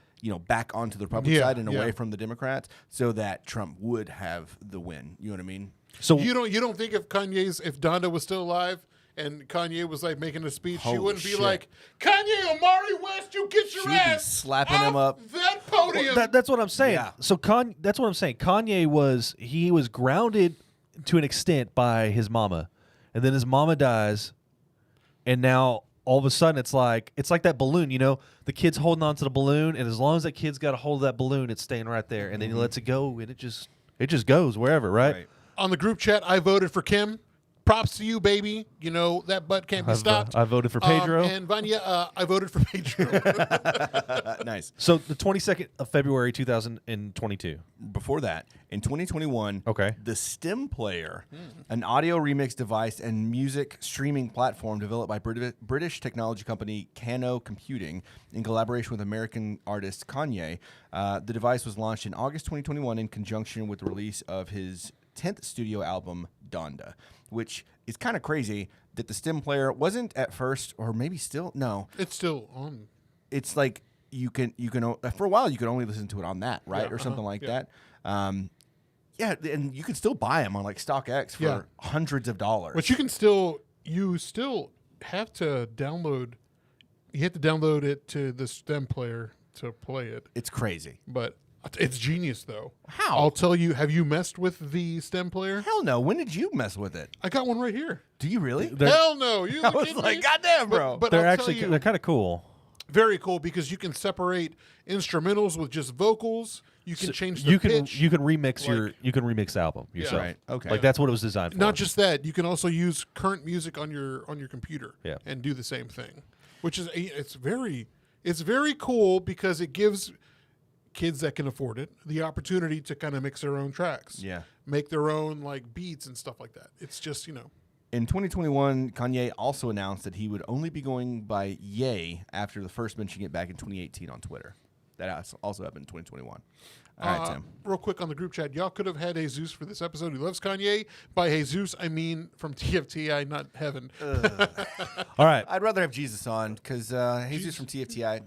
back onto the Republican side and away from the Democrats, so that Trump would have the win. You know what I mean? So you don't think if Donda was still alive and Kanye was like making a speech, she wouldn't be like, Kanye, Omari West, you get your ass slapping him up that podium. Well, that's what I'm saying. Yeah. So that's what I'm saying. Kanye was grounded to an extent by his mama, and then his mama dies, and now all of a sudden it's like that balloon, the kid's holding on to the balloon, and as long as that kid's got a hold of that balloon, it's staying right there, and then he lets it go, and it just goes wherever, right? On the group chat, I voted for Kim. Props to you, baby. That butt can't be stopped. I voted for Pedro. And Vanya, I voted for Pedro. Nice. So the 22nd of February, 2022. Before that, in 2021, the Stem Player, an audio remix device and music streaming platform developed by British technology company Cano Computing in collaboration with American artist Kanye. The device was launched in August 2021 in conjunction with the release of his 10th studio album, Donda, which is kind of crazy that the Stem Player wasn't at first, or maybe still, no. It's still on. It's like you can for a while you could only listen to it on that, right? Or something like that. Yeah, and you can still buy them on like StockX for hundreds of dollars. But you still have to download. You have to download it to the Stem Player to play it. It's crazy. But it's genius, though. How? I'll tell you. Have you messed with the Stem Player? Hell no. When did you mess with it? I got one right here. Do you really? Hell no. I was like, goddamn, bro. But they're kind of cool. Very cool, because you can separate instrumentals with just vocals. You can change the pitch. You can remix the album yourself. Right. Okay. Like that's what it was designed for. Not just that, you can also use current music on your computer. Yeah. And do the same thing, which is it's very cool, because it gives kids that can afford it the opportunity to kind of mix their own tracks. Yeah. Make their own like beats and stuff like that. It's just In 2021, Kanye also announced that he would only be going by Ye after the first mentioning it back in 2018 on Twitter. That also happened in 2021. All right, Tim. Real quick on the group chat, y'all could have had Jesus for this episode. He loves Kanye. By Jesus, I mean from TFTI, not heaven. All right. I'd rather have Jesus on because Jesus from TFTI.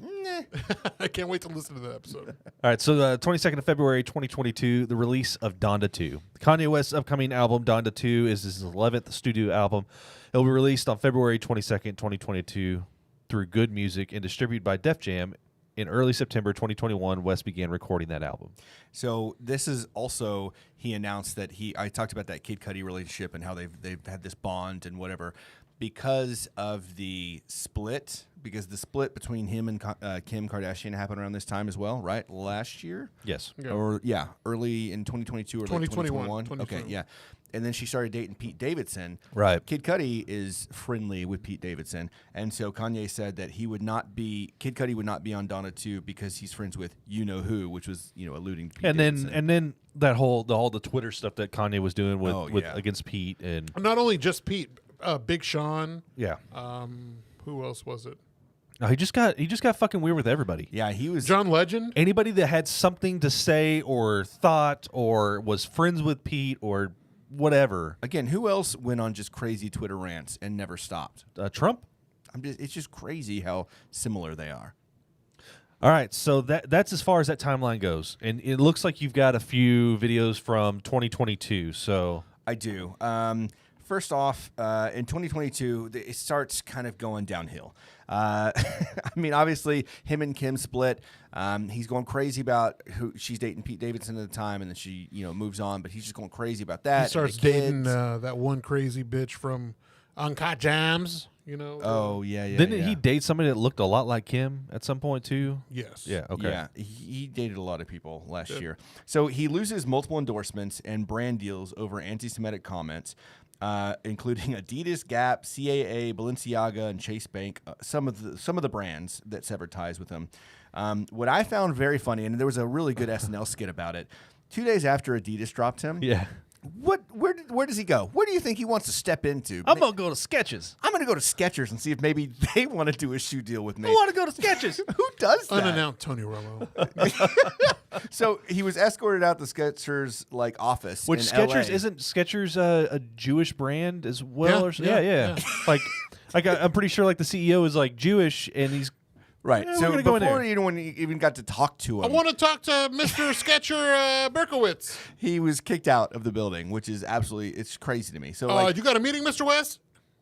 I can't wait to listen to the episode. All right, so 22nd of February 2022, the release of Donda 2. Kanye West's upcoming album, Donda 2, is his 11th studio album. It will be released on February 22nd, 2022 through Good Music and distributed by Def Jam. In early September 2021, West began recording that album. So this is also, he announced that I talked about that Kid Cudi relationship and how they've had this bond and whatever. Because of the split, because the split between him and Kim Kardashian happened around this time as well, right? Last year? Yes. Yeah. Or, early in 2022 or late 2021. Okay, yeah. And then she started dating Pete Davidson. Right. Kid Cudi is friendly with Pete Davidson. And so Kanye said that Kid Cudi would not be on Donda 2 because he's friends with you-know-who, which was, alluding to Pete Davidson. And then that whole the Twitter stuff that Kanye was doing with against Pete. And not only just Pete, Big Sean. Yeah. Who else was it? No, he just got fucking weird with everybody. Yeah, he was John Legend. Anybody that had something to say or thought or was friends with Pete or whatever. Again, who else went on just crazy Twitter rants and never stopped? Trump. It's just crazy how similar they are. All right, so that's as far as that timeline goes, and it looks like you've got a few videos from 2022. So I do. First off, in 2022, it starts kind of going downhill. I mean, obviously, him and Kim split. He's going crazy about who she's dating Pete Davidson at the time, and then she, moves on. But he's just going crazy about that. He starts dating that one crazy bitch from Uncut Jams. Oh yeah. Didn't he date somebody that looked a lot like Kim at some point too? Yes. Yeah. Okay. Yeah, he dated a lot of people last year. So he loses multiple endorsements and brand deals over anti-Semitic comments. Including Adidas, Gap, CAA, Balenciaga, and Chase Bank, some of the brands that severed ties with him. What I found very funny, and there was a really good SNL skit about it. 2 days after Adidas dropped him, where does he go? Where do you think he wants to step into? I'm gonna go to Skechers. I'm gonna go to Skechers and see if maybe they want to do a shoe deal with me. I want to go to Skechers. Who does that? Unannounced Tony Romo. So he was escorted out the Skechers office. Which in Skechers LA. isn't Skechers a Jewish brand as well? Yeah, or something? Yeah. I'm pretty sure the CEO is Jewish and he's right. Yeah, so we're gonna go in before there. anyone even got to talk to him, I want to talk to Mr. Sketcher Berkowitz. he was kicked out of the building, which is it's crazy to me. So you got a meeting, Mr. West?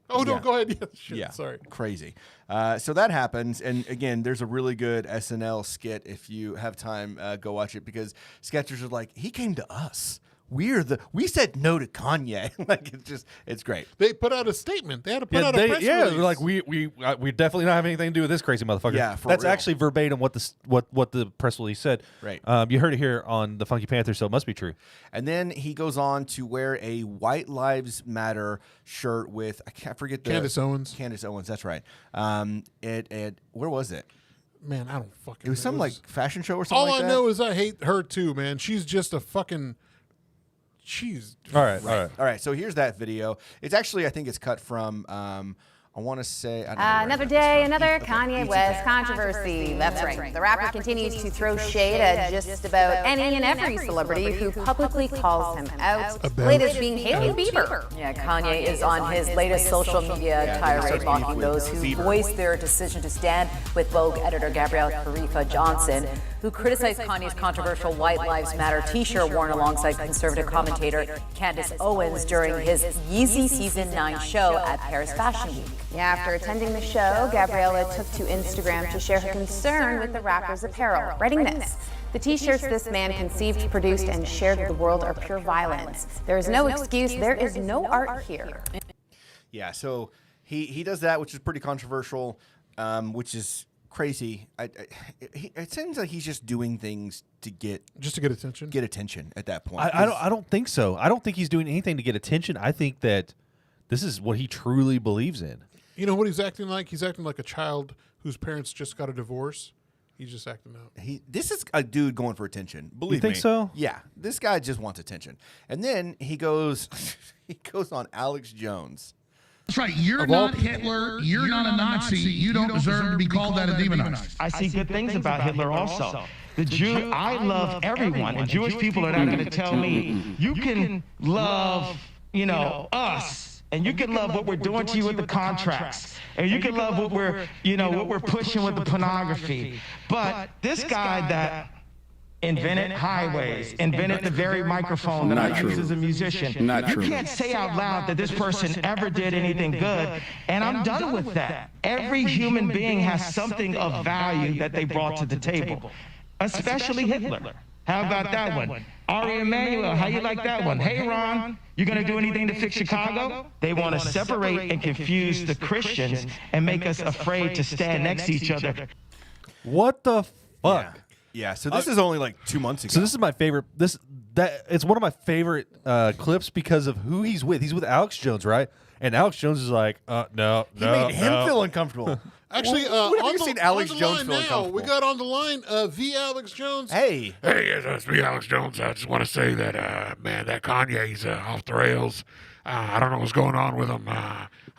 Oh, no, Yeah. go ahead. Yeah, shit, yeah, sorry. crazy. So that happens, and again, there's a really good SNL skit. If you have time, go watch it because Skechers are like, he came to us. We said no to Kanye. It's great. They put out a statement. They had to put out a press release. they're like we definitely not having anything to do with this crazy motherfucker. Yeah, for that's real. actually verbatim what the press release said. Right. You heard it here on the Funky Panther, so it must be true. And then he goes on to wear a White Lives Matter shirt with I can't forget the Candace Owens. Candace Owens, that's right. Where was it? Man, I don't fucking It was know. some fashion show or something. All like I that. know is I hate her too, man. She's just a fucking. All right. So here's that video. It's actually, I think it's cut from, I want to say. Another day, another Kanye West controversy. That's right. The rapper continues to throw shade at just about any and every celebrity who publicly calls him out. Latest being Hailey Bieber. Yeah, Kanye is on his latest social media tirade mocking those who voiced their decision to stand with Vogue editor Gabrielle Carifa Johnson, who criticized Kanye's controversial White Lives Matter t-shirt worn alongside conservative commentator Candace Owens during his Yeezy Season 9 show at Paris Fashion Week. Yeah, after attending the show, Gabriella took to Instagram to share her concern with the rapper's apparel, writing this: "The t-shirts this man conceived, produced, and shared with the world are pure violence. There is no excuse, there is no art here." Yeah, so he does that, which is pretty controversial, which is crazy. It seems like he's just doing things to get attention. Get attention at that point. I don't think so. I don't think he's doing anything to get attention. I think that this is what he truly believes in. You know what he's acting like? He's acting like a child whose parents just got a divorce. He's just acting out. This is a dude going for attention. Believe me. You think so? Yeah, this guy just wants attention. And then he goes on Alex Jones. That's right. You're not Hitler. You're not a Nazi. You don't deserve to be called that and demonized. I see good things about Hitler also. the Jew, I love everyone. And Jewish people are not going to tell me, you can love, us. And you can love what we're doing to you with the contracts. And you can love what we're, what we're pushing with the pornography. But this guy that invented highways, invented the very microphone that I use as a musician. You can't say out loud that this person ever did anything good, and I'm done with that. Every human being has something of value that they brought to the table, especially Hitler. How about that one? Ari Emanuel, how you like that one? Hey, Ron, you going to do anything to fix Chicago? They want to separate and confuse the Christians and make us afraid to stand next to each other. What the fuck? Yeah, so this is only like 2 months ago. So this is my favorite. It's one of my favorite clips because of who he's with. He's with Alex Jones, right? And Alex Jones is like, no. He made him feel uncomfortable. Actually, when have you seen Alex Jones feel now, uncomfortable? we got on the line the Alex Jones. Hey, it's me, Alex Jones. I just want to say that, man, that Kanye's off the rails. I don't know what's going on with him.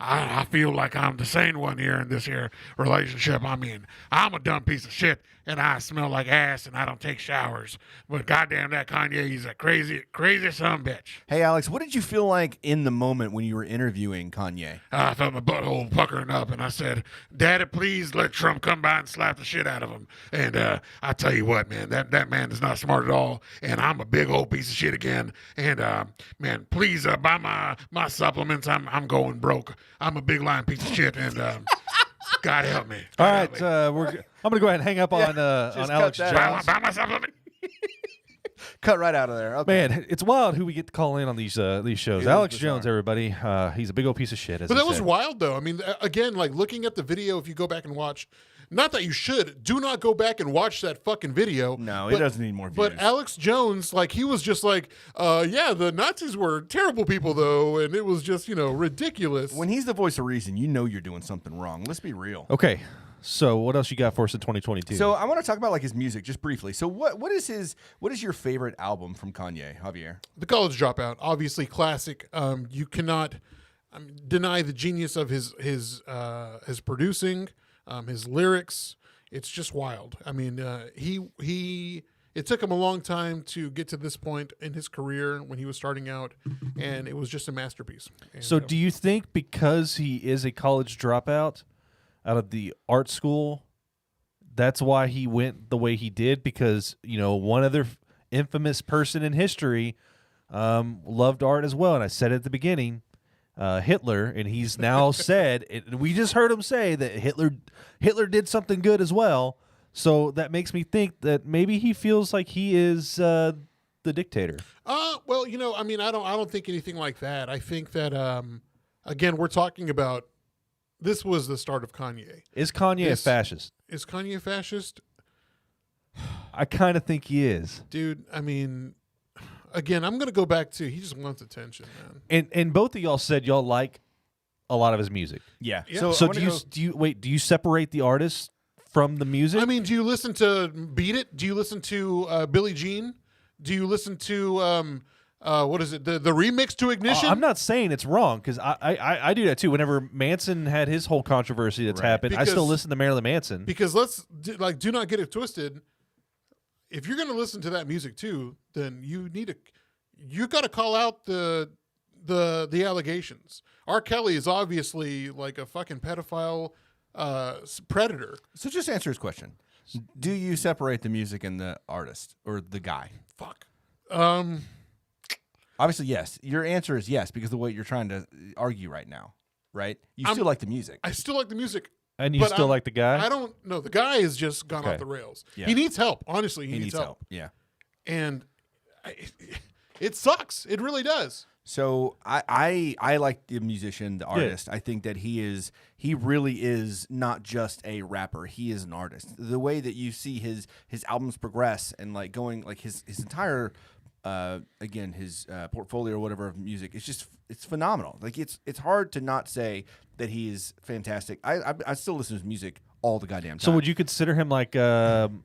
I feel like I'm the sane one here in this here relationship. I mean, I'm a dumb piece of shit, and I smell like ass, and I don't take showers. But goddamn, that Kanye, he's a crazy son of a bitch. Hey, Alex, what did you feel like in the moment when you were interviewing Kanye? I felt my butthole puckering up, and I said, Daddy, please let Trump come by and slap the shit out of him. And I tell you what, man, that man is not smart at all, and I'm a big old piece of shit again. And, man, please buy my supplements. I'm going broke. I'm a big lying piece of shit, and God help me. All right, I'm gonna go ahead and hang up on Alex Jones. Buy my supplement. Cut right out of there. Okay. Man, it's wild who we get to call in on these shows. Alex Jones, everybody. He's a big old piece of shit. But that was wild, though. I mean, again, like looking at the video, if you go back and watch. Not that you should. Do not go back and watch that fucking video. No, it doesn't need more views. But Alex Jones, like, he was just like, yeah, the Nazis were terrible people, though, and it was just, ridiculous. When he's the voice of reason, you know you're doing something wrong. Let's be real. Okay, so what else you got for us in 2022? So I want to talk about like his music just briefly. So what is your favorite album from Kanye, Javier? The College Dropout, obviously classic. You cannot deny the genius of his producing. His lyrics, it's just wild. I mean, it took him a long time to get to this point in his career when he was starting out, and it was just a masterpiece. And, so do you think because he is a college dropout out of the art school, that's why he went the way he did? Because, one other infamous person in history loved art as well, and I said it at the beginning, Hitler, and he's now said, we just heard him say that Hitler did something good as well. So that makes me think that maybe he feels like he is the dictator. Well, I mean, I don't think anything like that. I think that again, we're talking about this was the start of Kanye. Is Kanye a fascist? Is Kanye a fascist? I kind of think he is, dude. I mean. Again, I'm going to go back to he just wants attention, man. And both of y'all said y'all like a lot of his music. Yeah. So do you separate the artist from the music? I mean, do you listen to Beat It? Do you listen to Billie Jean? Do you listen to what is it? The remix to Ignition? I'm not saying it's wrong because I do that too. Whenever Manson had his whole controversy that's happened, I still listen to Marilyn Manson. Because do not get it twisted. If you're going to listen to that music too, then you got to call out the allegations. R. Kelly is obviously like a fucking pedophile predator. So just answer his question. Do you separate the music and the artist or the guy? Fuck. Obviously, yes. Your answer is yes because of what you're trying to argue right now, right? You still like the music. I still like the music. And you still like the guy? I don't know. The guy has just gone off the rails. Yeah. He needs help. Honestly, he needs help. Yeah. And it sucks. It really does. So I like the musician, the artist. Yeah. I think that he really is not just a rapper. He is an artist. The way that you see his albums progress and like going like his entire his portfolio or whatever of music, it's phenomenal. Like it's hard to not say that he is fantastic. I still listen to his music all the goddamn time. So would you consider him like Van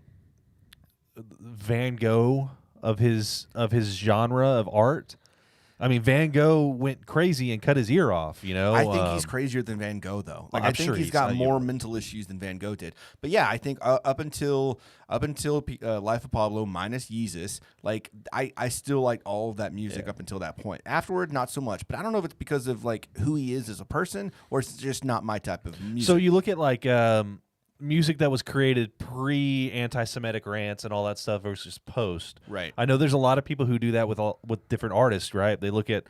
Gogh of his genre of art? I mean, Van Gogh went crazy and cut his ear off, you know? I think he's crazier than Van Gogh, though. Like, I'm I think sure he's got more mental issues than Van Gogh did. But yeah, I think up until Life of Pablo minus Yeezus, like I still like all of that music up until that point. Afterward, not so much. But I don't know if it's because of like who he is as a person or it's just not my type of music. So you look at like music that was created pre-anti-Semitic rants and all that stuff versus post. Right. I know there's a lot of people who do that with different artists, right? They look at,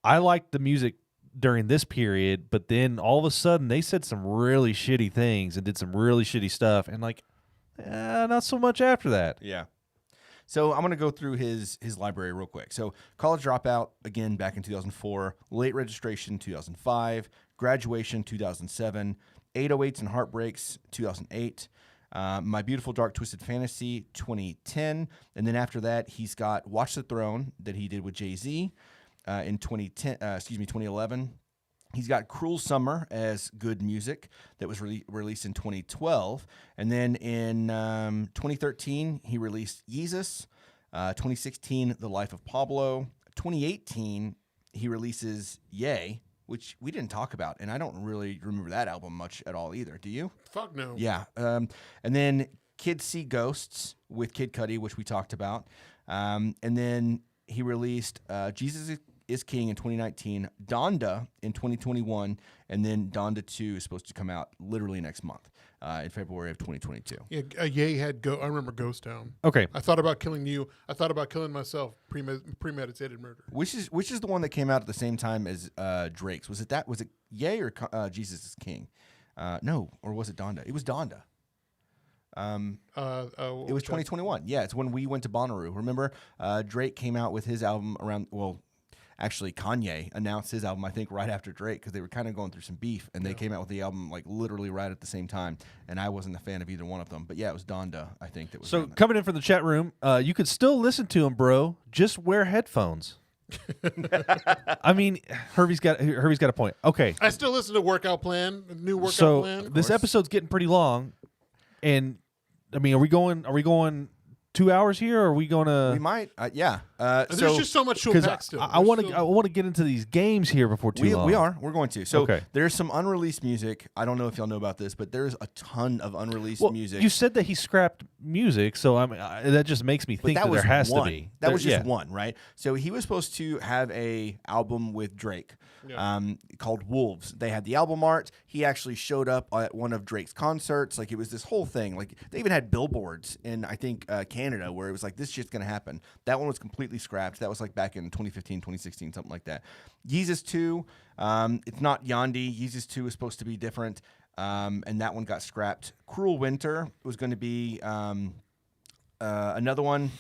I like the music during this period, but then all of a sudden they said some really shitty things and did some really shitty stuff, and like, not so much after that. Yeah. So I'm going to go through his library real quick. So College Dropout, again, back in 2004. Late Registration, 2005. Graduation, 2007. 808s and Heartbreaks, 2008. My Beautiful Dark Twisted Fantasy, 2010. And then after that, he's got Watch the Throne that he did with Jay-Z in 2011. He's got Cruel Summer as good music that was released in 2012. And then in 2013, he released Yeezus. 2016, The Life of Pablo. 2018, he releases Yay, which we didn't talk about, and I don't really remember that album much at all either. Do you? Fuck no. Yeah. And then Kids See Ghosts with Kid Cudi, which we talked about. And then he released Jesus is King in 2019, Donda in 2021, and then Donda 2 is supposed to come out literally next month in February of 2022. Yeah, Ye had I remember Ghost Town. Okay. I thought about killing you. I thought about killing myself. Premeditated murder. Which is the one that came out at the same time as Drake's? Was it Ye or Jesus is King? No, or was it Donda? It was Donda. It was 2021. Yeah, it's when we went to Bonnaroo. Remember, Drake came out with his album around. Well, actually, Kanye announced his album, I think, right after Drake because they were kind of going through some beef, and they came out with the album like literally right at the same time. And I wasn't a fan of either one of them, but yeah, it was Donda, I think, that was. So coming in from the chat room, you could still listen to him, bro. Just wear headphones. I mean, Hervey's got a point. Okay, I still listen to Workout Plan, new Workout Plan. So this episode's getting pretty long, and I mean, are we going 2 hours here, or are we going to? We might, yeah. There's just so much to unpack still. I want to get into these games here before too long. We're going to. So there's some unreleased music. I don't know if y'all know about this, but there's a ton of unreleased music. You said that he scrapped music, so I mean that just makes me think that there has to be. That was just one, right? So he was supposed to have a album with Drake. Called Wolves. They had the album art. He actually showed up at one of Drake's concerts. Like, it was this whole thing. Like, they even had billboards in, I think, Canada where it was like, this shit's going to happen. That one was completely scrapped. That was like back in 2015, 2016, something like that. Yeezus 2, it's not Yandi. Yeezus 2 is supposed to be different, and that one got scrapped. Cruel Winter was going to be another one.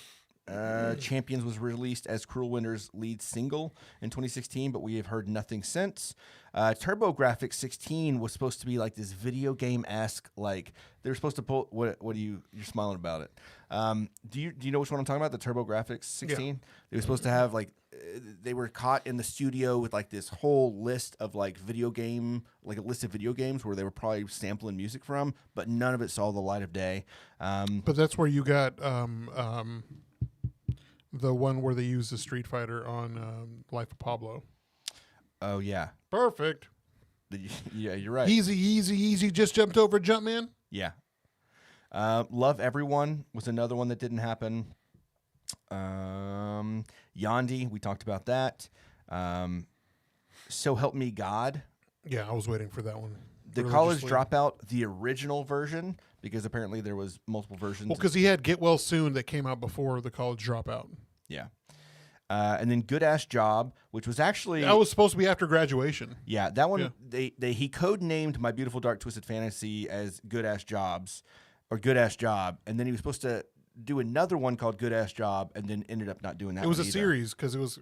Champions was released as Cruel Winter's lead single in 2016, but we have heard nothing since. TurboGrafx 16 was supposed to be like this video game-esque, like they were supposed to pull. What are you're smiling about it? Do you know which one I'm talking about? The TurboGrafx 16. Yeah. They were supposed to have like they were caught in the studio with like this whole list of like a list of video games where they were probably sampling music from, but none of it saw the light of day. But that's where you got the one where they used the Street Fighter on Life of Pablo. Oh, yeah. Perfect. Yeah, you're right. Easy. Just jumped over Jumpman. Yeah. Love Everyone was another one that didn't happen. Yandi, we talked about that. So Help Me God. Yeah, I was waiting for that one. The College Dropout, the original version, because apparently there was multiple versions. Well, because he had Get Well Soon that came out before the College Dropout. Yeah. And then Good Ass Job, which was actually... That was supposed to be after graduation. Yeah, that one, he code-named My Beautiful Dark Twisted Fantasy as Good Ass Jobs, or Good Ass Job, and then he was supposed to do another one called Good Ass Job, and then ended up not doing that. It was a series, because it was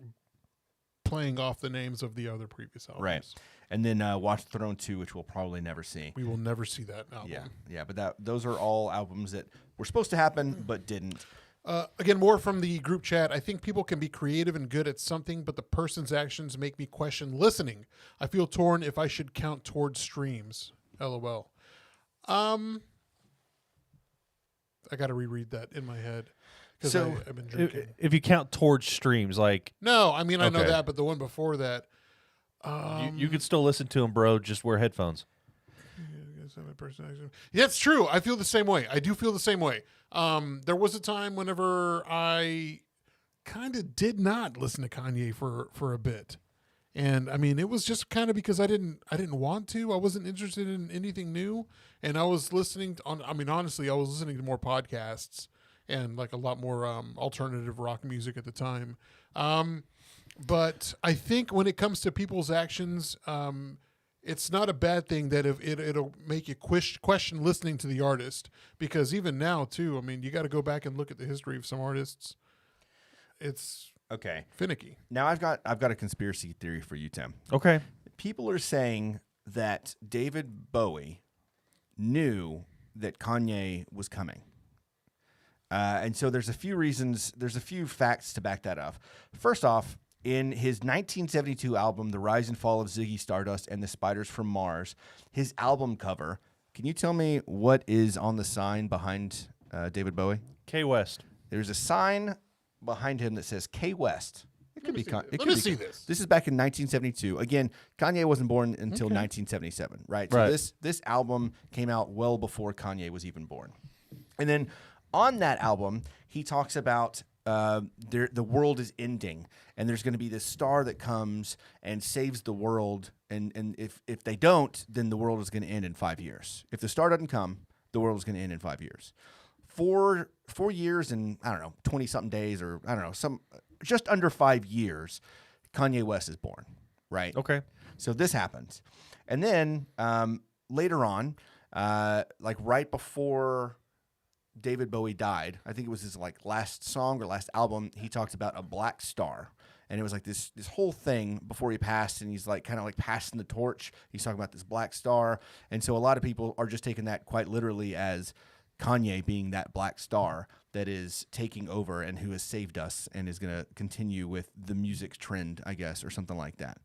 playing off the names of the other previous albums. Right. And then Watch the Throne 2, which we'll probably never see. We will never see that album. Yeah, but those are all albums that were supposed to happen, but didn't. Again, more from the group chat. I think people can be creative and good at something, but the person's actions make me question listening. I feel torn if I should count towards streams. LOL. I got to reread that in my head. because So I've been drinking. If you count towards streams, like No, I mean I know Okay. that, but the one before that, you could still listen to them, bro. Just wear headphones. Yeah, it's true. I feel the same way. I do feel the same way. There was a time whenever I kind of did not listen to Kanye for a bit. And I mean, it was just kind of because I didn't want to. I wasn't interested in anything new, and I was listening to, honestly, I was listening to more podcasts and like a lot more alternative rock music at the time. But I think when it comes to people's actions, it's not a bad thing that if it'll make you question listening to the artist, because even now too, I mean, you got to go back and look at the history of some artists. It's okay, finicky. Now I've got a conspiracy theory for you, Tim. Okay. People are saying that David Bowie knew that Kanye was coming. And so there's a few reasons, there's a few facts to back that up. First off, in his 1972 album, The Rise and Fall of Ziggy Stardust and the Spiders from Mars, his album cover, can you tell me what is on the sign behind David Bowie? K West. There's a sign behind him that says K West. It could be. Let me see this. This is back in 1972. Again, Kanye wasn't born until 1977, right? So this album came out well before Kanye was even born. And then on that album, he talks about the world is ending, and there's going to be this star that comes and saves the world. And if they don't, then the world is going to end in 5 years. If the star doesn't come, the world is going to end in 5 years. 4 years and I don't know 20-something days, or I don't know, some just under 5 years, Kanye West is born. Right. Okay. So this happens, and then later on, like right before David Bowie died, I think it was his like last song or last album, he talked about a black star. And it was like this whole thing before he passed, and he's like kind of like passing the torch. He's talking about this black star. And so a lot of people are just taking that quite literally as Kanye being that black star that is taking over and who has saved us and is going to continue with the music trend, I guess, or something like that.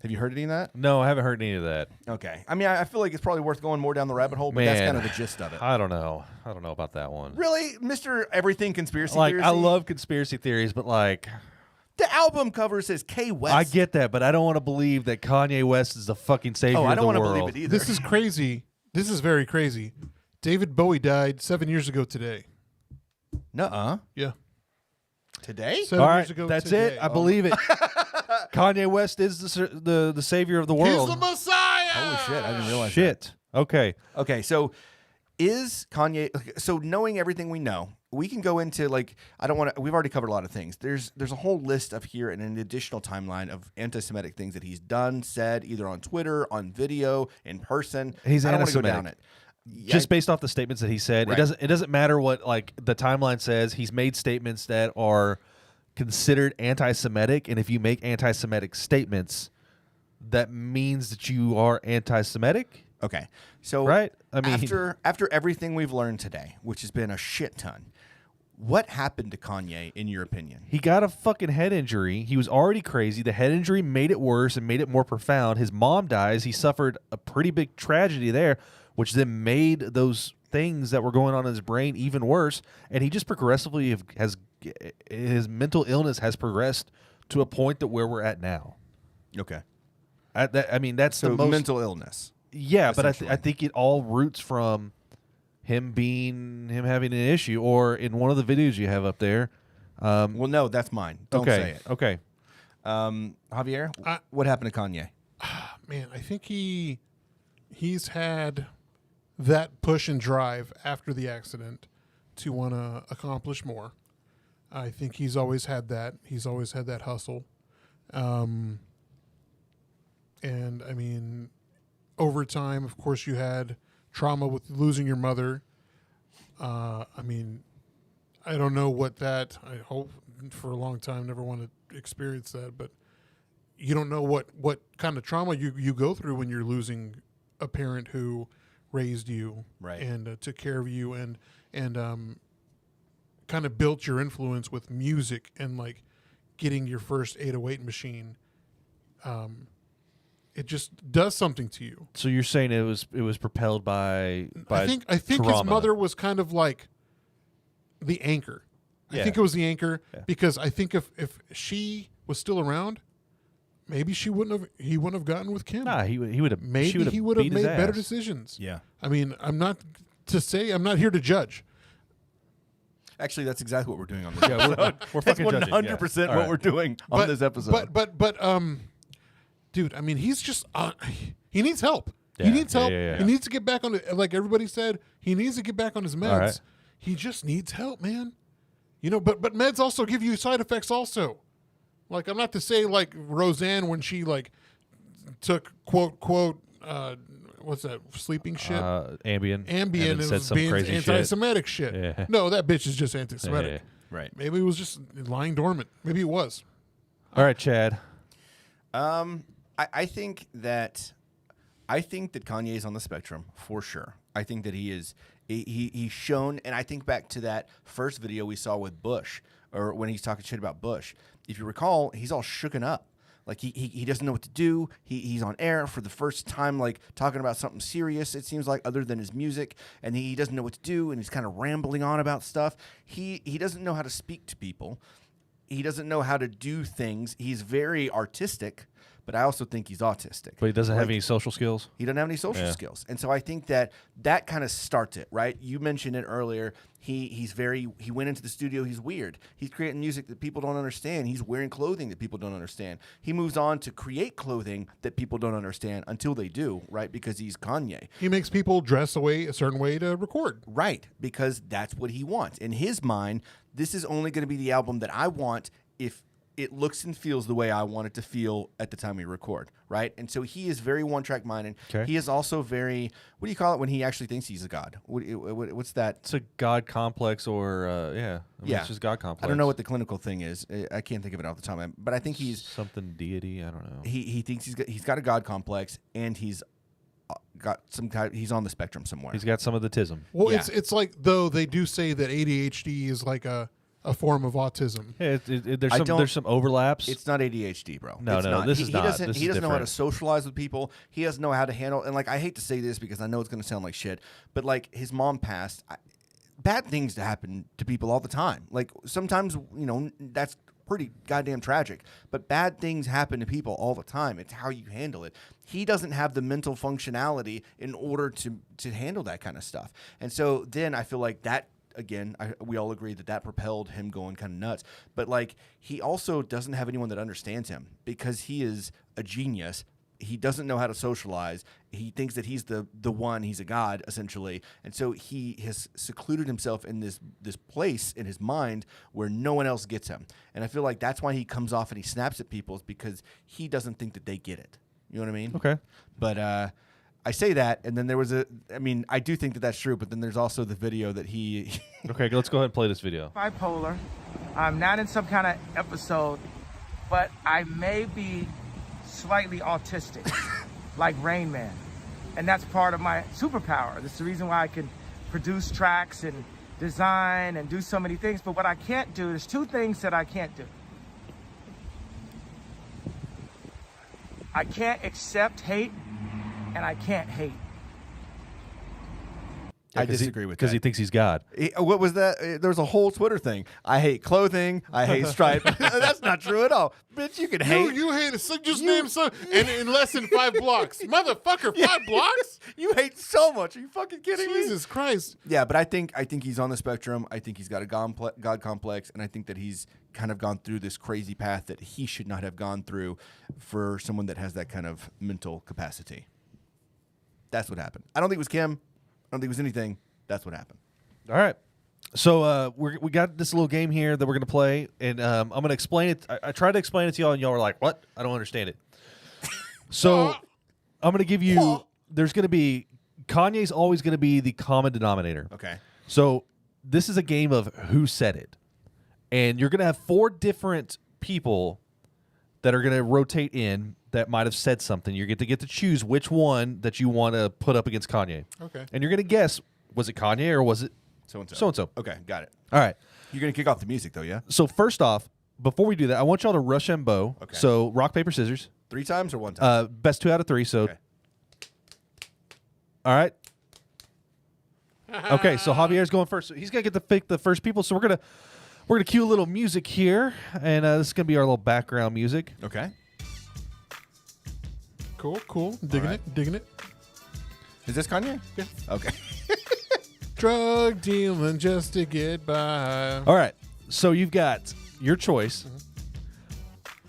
Have you heard any of that? No, I haven't heard any of that. Okay. I mean, I feel like it's probably worth going more down the rabbit hole, but that's kind of the gist of it. I don't know. I don't know about that one. Really? Mr. Everything Conspiracy Like, Theory? I love conspiracy theories, but like... The album cover says K West. I get that, but I don't want to believe that Kanye West is the fucking savior of the world. I don't want to believe it either. This is crazy. This is very crazy. David Bowie died 7 years ago today. Nuh-uh. Yeah. Today? 7 All right, years ago that's today. it. I believe it. Kanye West is the savior of the world. He's the Messiah. Holy shit! I didn't realize. Shit. Okay. Okay. So, is Kanye? So, knowing everything we know, we can go into like I don't want to. We've already covered a lot of things. There's a whole list of here and an additional timeline of anti-Semitic things that he's done, said, either on Twitter, on video, in person. He's I don't want to go anti-Semitic. down it. Just based off the statements that he said, Right. it doesn't matter what like the timeline says. He's made statements that are considered anti-Semitic, and if you make anti-Semitic statements, that means that you are anti-Semitic. Okay. So right. I mean, after everything we've learned today, which has been a shit ton, what happened to Kanye in your opinion? he got a fucking head injury. He was already crazy. The head injury made it worse and made it more profound. His mom dies. He suffered a pretty big tragedy there, which then made those things that were going on in his brain even worse. And he just progressively his mental illness has progressed to a point that where we're at now. Okay. I mean, that's So the most mental illness. Yeah, but I essentially. think it all roots from him having an issue, or in one of the videos you have up there. Well, no, that's mine. Don't say it. Okay. Javier, what happened to Kanye? Man, I think he's had that push and drive after the accident to want to accomplish more. I think he's always had that. He's always had that hustle. And I mean, over time, of course, you had trauma with losing your mother. I mean, I don't know what that, I hope for a long time, never want to experience that, but you don't know what kind of trauma you go through when you're losing a parent who raised you, right, and took care of you, and kind of built your influence with music and like getting your first 808 machine. It just does something to you. So you're saying it was propelled by I think trauma. his mother was kind of like the anchor. I think it was the anchor because I think if she was still around, maybe he wouldn't have gotten with Kim. Nah, he would have. Maybe he would have made better decisions. Yeah. I mean, I'm not here to judge. Actually, that's exactly what we're doing on this episode. We're That's fucking judging. 100% All what right. we're doing on this episode. But dude, I mean, he's just he needs help. Yeah, He needs help. yeah. He needs to get back on it. Like everybody said, he needs to get back on his meds. All right. He just needs help, man. You know, but meds also give you side effects also. Like, I'm not to say like Roseanne when she like took quote what's that sleeping shit? Ambien. Ambien and and said was some being crazy anti-Semitic shit. Yeah. No, that bitch is just anti-Semitic. Right. Maybe it was just lying dormant. Maybe it was. All right, Chad. I think that Kanye is on the spectrum for sure. I think that he is. He's shown, and I think back to that first video we saw with Bush, or when he's talking shit about Bush. If you recall, he's all shooken up. Like he doesn't know what to do. He's on air for the first time, like talking about something serious. It seems like other than his music, and he doesn't know what to do, and he's kind of rambling on about stuff. He doesn't know how to speak to people. He doesn't know how to do things. He's very artistic, but I also think he's autistic. But he doesn't have any social skills? He doesn't have any social skills. And so I think that kind of starts it, right? You mentioned it earlier. He went into the studio. He's weird. He's creating music that people don't understand. He's wearing clothing that people don't understand. He moves on to create clothing that people don't understand until they do, right? Because he's Kanye. He makes people dress a certain way to record. Right, because that's what he wants. In his mind, this is only going to be the album that I want if it looks and feels the way I want it to feel at the time we record, right? And so he is very one-track minded. Okay. He is also very, what do you call it when he actually thinks he's a god? What's that? It's a God complex or, it's just God complex. I don't know what the clinical thing is. I can't think of it off the top of my head. But I think he's... Something deity, I don't know. He thinks he's got a God complex, and he's got some kind. He's on the spectrum somewhere. He's got some of the tism. Well, it's like, though, they do say that ADHD is like a form of autism. Yeah, there's some overlaps. It's not ADHD, bro. No, it's no, not. this he, is he not. Doesn't, This he is doesn't know how to different. socialize with people. He doesn't know how to handle. And like, I hate to say this because I know it's going to sound like shit, but like his mom passed. Bad things to happen to people all the time. Like sometimes, that's pretty goddamn tragic. But bad things happen to people all the time. It's how you handle it. He doesn't have the mental functionality in order to handle that kind of stuff. And so then I feel like that. Again, we all agree that propelled him going kind of nuts. But like, he also doesn't have anyone that understands him because he is a genius. He doesn't know how to socialize. He thinks that he's the one. He's a god, essentially. And so he has secluded himself in this place in his mind where no one else gets him. And I feel like that's why he comes off and he snaps at people, is because he doesn't think that they get it. You know what I mean? Okay. But I say that, and then there was I do think that that's true, but then there's also the video that he... Okay, let's go ahead and play this video. Bipolar. I'm not in some kind of episode, but I may be slightly autistic, like Rain Man. And that's part of my superpower. That's the reason why I can produce tracks and design and do so many things. But what I can't do, there's two things that I can't do. I can't accept hate, and I can't hate. I disagree with that. Because he thinks he's God. What was that? There was a whole Twitter thing. I hate clothing. I hate Stripe. That's not true at all. Bitch, you can hate. You hate it. Just name some. And in less than 5 blocks. Motherfucker, 5 blocks? You hate so much. Are you fucking kidding me? Jesus Christ. Yeah, but I think he's on the spectrum. I think he's got a God complex, and I think that he's kind of gone through this crazy path that he should not have gone through for someone that has that kind of mental capacity. That's what happened. I don't think it was Kim. I don't think it was anything. That's what happened. All right. So we got this little game here that we're going to play, and I'm going to explain it. I tried to explain it to y'all, and y'all were like, what? I don't understand it. So I'm going to give you – there's going to be – Kanye's always going to be the common denominator. Okay. So this is a game of who said it. And you're going to have 4 different people that are going to rotate in that might have said something. You get to choose which one that you want to put up against Kanye. Okay. And you're going to guess, was it Kanye or was it so-and-so? So-and-so. Okay, got it. All right. You're going to kick off the music, though, yeah? So first off, before we do that, I want y'all to Rochambeau. Okay. So rock, paper, scissors. 3 times or 1 time? Best 2 out of 3. So, Okay. All right. Okay, so Javier's going first. So he's going to get to pick the first people. So we're We're going to cue a little music here, and this is going to be our little background music. Okay. Cool. Digging it. Is this Kanye? Yeah. Okay. Drug dealing just to get by. All right. So you've got your choice.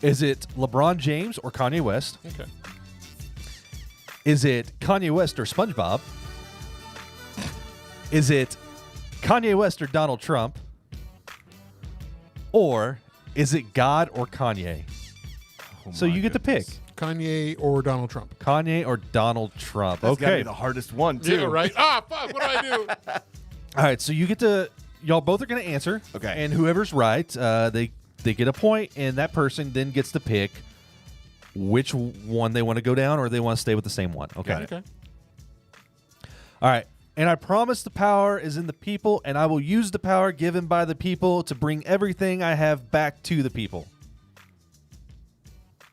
Is it LeBron James or Kanye West? Okay. Is it Kanye West or SpongeBob? Is it Kanye West or Donald Trump? Or is it God or Kanye? So you get to pick. Kanye or Donald Trump. Kanye or Donald Trump. That's okay. gotta be the hardest one, too. Yeah, right? Ah, fuck, what do I do? All right, so you get to, y'all both are going to answer. Okay. And whoever's right, they get a point, and that person then gets to pick which one they want to go down or they want to stay with the same one. Okay. Okay. All right. And I promise the power is in the people, and I will use the power given by the people to bring everything I have back to the people.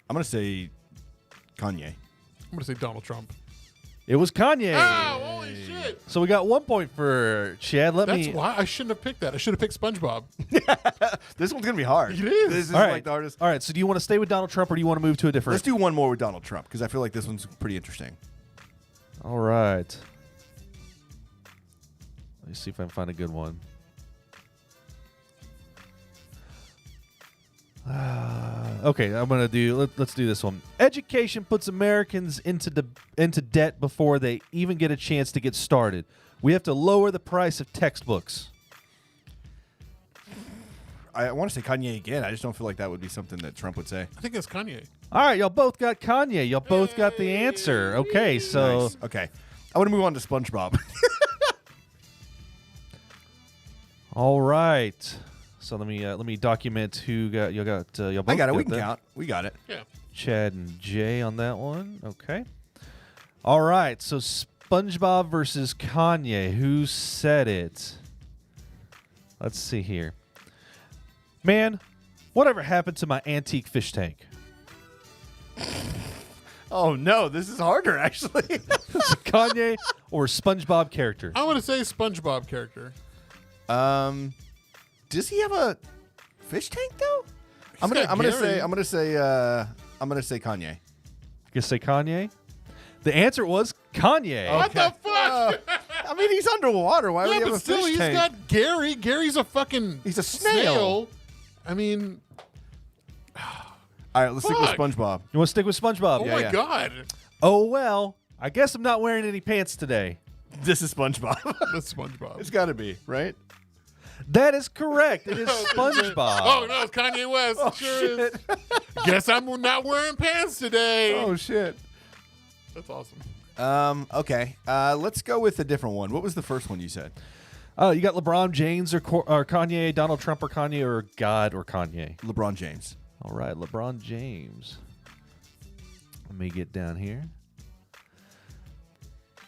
I'm going to say Kanye. I'm going to say Donald Trump. It was Kanye. Oh, holy shit. So we got 1 point for Chad. That's why I shouldn't have picked that. I should have picked SpongeBob. This one's going to be hard. It is. This is All right. like the hardest. All right, so do you want to stay with Donald Trump or do you want to move to a different? Let's do one more with Donald Trump because I feel like this one's pretty interesting. All right. Let me see if I can find a good one. Okay, I'm gonna do. Let's do this one. Education puts Americans into debt before they even get a chance to get started. We have to lower the price of textbooks. I want to say Kanye again. I just don't feel like that would be something that Trump would say. I think that's Kanye. All right, y'all both got Kanye. Y'all both got the answer. Okay, so Nice. Okay, I want to move on to SpongeBob. all right. So let me document who got y'all got y'all both. I got it. We can that. count. We got it. Yeah. Chad and Jay on that one. Okay. All right. So SpongeBob versus Kanye. Who said it? Let's see here. Man, whatever happened to my antique fish tank? Oh no, this is harder actually. Kanye or SpongeBob character? I want to say SpongeBob character. Does he have a fish tank though? I'm gonna say Kanye. You gonna say Kanye? The answer was Kanye. What the fuck? I mean, he's underwater. Why would he Yeah, have but a still, fish he's tank? got Gary. Gary's a fucking. He's a snail. I mean, All right, let's stick with Fuck. SpongeBob. You want to stick with SpongeBob? oh my god, Oh well, I guess I'm not wearing any pants today. This is SpongeBob. that's SpongeBob. It's got to be right. That is correct. It is SpongeBob. Oh no, it's Kanye West. Oh, It sure is. Guess I'm not wearing pants today. Oh shit. That's awesome. Okay. Let's go with a different one. What was the first one you said? Oh, you got LeBron James or Kanye, Donald Trump or Kanye, or God or Kanye? LeBron James. All right, LeBron James. Let me get down here.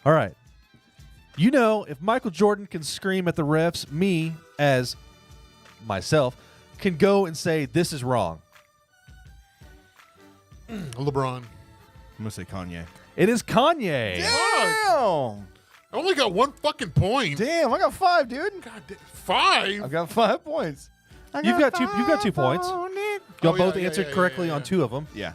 All right. You know, if Michael Jordan can scream at the refs, me, as myself, can go and say, this is wrong. LeBron. I'm gonna say Kanye. It is Kanye. Damn. I only got 1 fucking point. Damn, I got 5, dude. God damn. 5? I've got 5 points. You've got 2 points. Y'all both answered correctly on 2 of them. Yeah.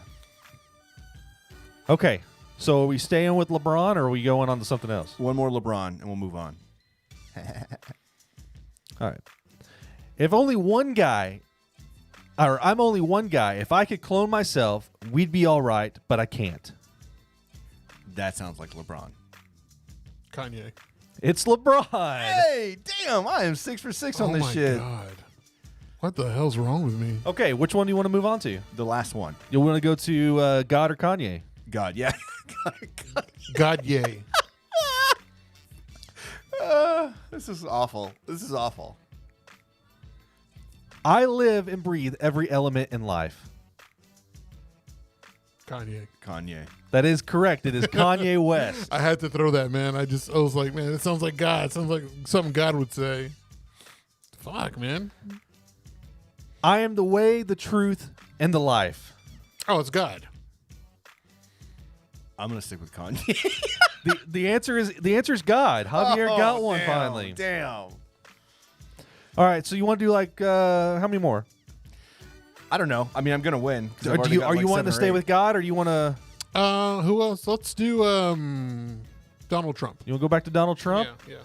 Okay. So are we staying with LeBron or are we going on to something else? One more LeBron, and we'll move on. All right. If only one guy, or I'm only one guy, if I could clone myself, we'd be all right, but I can't. That sounds like LeBron. Kanye. It's LeBron. Hey, damn, I am 6 for 6 on Oh this my shit. god. What the hell's wrong with me? Okay, which one do you want to move on to? The last one. You want to go to God or Kanye? God, yeah. God, yay. This is awful. This is awful. I live and breathe every element in life. Kanye. Kanye. That is correct. It is Kanye West. I had to throw that, man. I was like, man, it sounds like God. It sounds like something God would say. Fuck, man. I am the way, the truth, and the life. Oh, it's God. I'm gonna stick with Kanye. The answer is God. Javier got one damn, finally. Damn. All right, so you want to do like how many more? I don't know. I mean, I'm gonna win. Are you wanting to stay with God, or you want to? Who else? Let's do Donald Trump. You want to go back to Donald Trump? Yeah.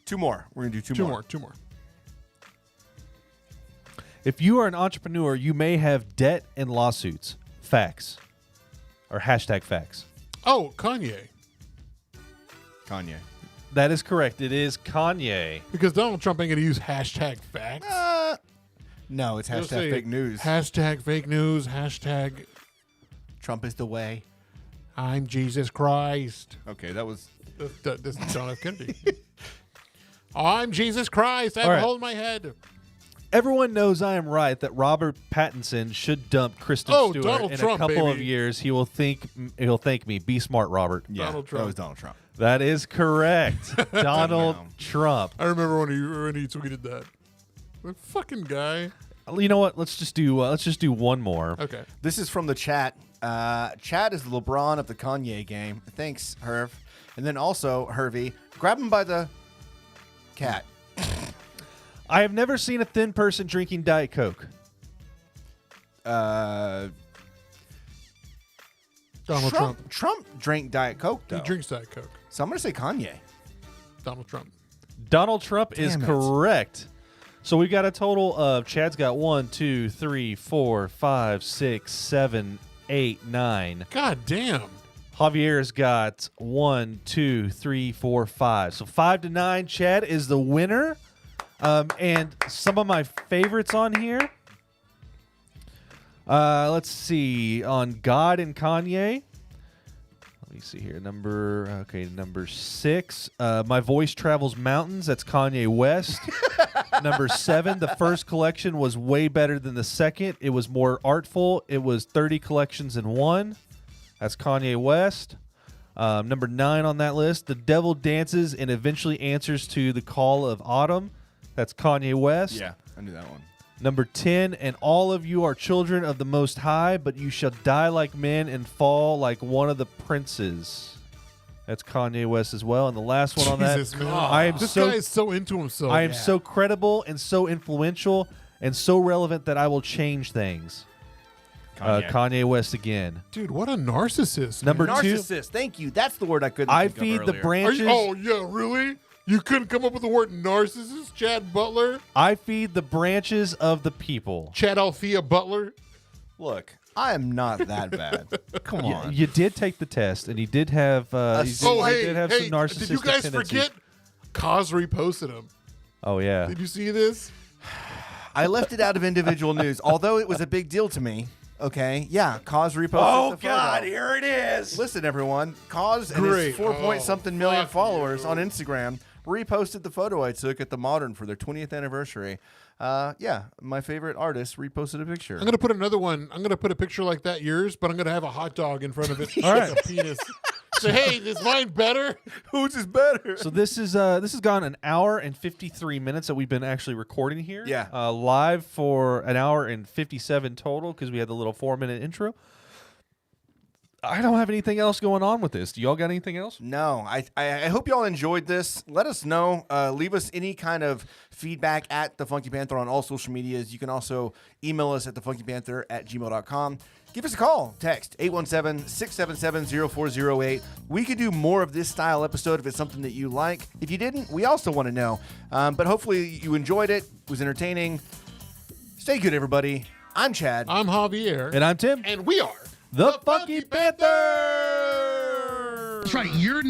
2 more. We're gonna do two more. If you are an entrepreneur, you may have debt and lawsuits. Facts. Or hashtag facts. Oh, Kanye. That is correct. It is Kanye. Because Donald Trump ain't going to use hashtag facts. No, it's hashtag fake news. Hashtag fake news. Hashtag Trump is the way. I'm Jesus Christ. Okay, that was... This is John F. Kennedy. I'm Jesus Christ. I have a hole in my head. Everyone knows I am right that Robert Pattinson should dump Kristen Stewart. Donald in Trump, a couple of baby. years. He'll thank me. Be smart, Robert. Yeah, Donald Trump. that was Donald Trump. That is correct. Donald Trump. I remember when he tweeted that. The fucking guy. You know what? Let's just do one more. Okay. This is from the chat. Chad is the LeBron of the Kanye game. Thanks, Herv. And then also, Hervey, grab him by the cat. I have never seen a thin person drinking Diet Coke. Donald Trump. Trump drank Diet Coke, though. He drinks Diet Coke. So I'm going to say Kanye. Donald Trump. Donald Trump is correct. So we've got a total of Chad's got 1, 2, 3, 4, 5, 6, 7, 8, 9. God damn. Javier's got 1, 2, 3, 4, 5. So 5 to 9. Chad is the winner. And some of my favorites on here. Let's see. On God and Kanye. Let me see here. Number 6. My Voice Travels Mountains. That's Kanye West. Number 7. The first collection was way better than the second. It was more artful. It was 30 collections in one. That's Kanye West. Number 9 on that list. The Devil Dances and Eventually Answers to the Call of Autumn. That's Kanye West. Yeah, I knew that one. Number 10, and all of you are children of the Most High, but you shall die like men and fall like one of the princes. That's Kanye West as well. And the last one on Jesus, that, man. This guy is so into himself. I am so credible and so influential and so relevant that I will change things. Kanye West again. Dude, what a narcissist. Number 2. Narcissist. Thank you. That's the word I couldn't I think feed of the earlier. branches. Oh, yeah, really? You couldn't come up with the word narcissist, Chad Butler? I feed the branches of the people. Chad Althea Butler? Look, I am not that bad. Come on. You did take the test, and he did have. He did have some narcissistic did you guys tendencies. forget? Kaz reposted him. Oh yeah. Did you see this? I left it out of individual news, although it was a big deal to me. Okay, yeah, Cause reposted the photo. God, here it is. Listen, everyone, Cause and his 4-point-something million followers on Instagram reposted the photo I took at the Modern for their 20th anniversary. Yeah, my favorite artist reposted a picture. I'm going to put another one. I'm going to put a picture like that, yours, but I'm going to have a hot dog in front of it. All right. Like a penis. Say, hey, is mine better? Whose is better? So this has gone an hour and 53 minutes that we've been actually recording here. Yeah. Live for an hour and 57 total because we had the little 4-minute intro. I don't have anything else going on with this. Do y'all got anything else? No. I hope y'all enjoyed this. Let us know. Leave us any kind of feedback at The Funky Panther on all social medias. You can also email us at thefunkypanther@gmail.com. Give us a call. Text 817-677-0408. We could do more of this style episode if it's something that you like. If you didn't, we also want to know. But hopefully you enjoyed it. It was entertaining. Stay good, everybody. I'm Chad. I'm Javier. And I'm Tim. And we are The Funky Panther! That's right. You're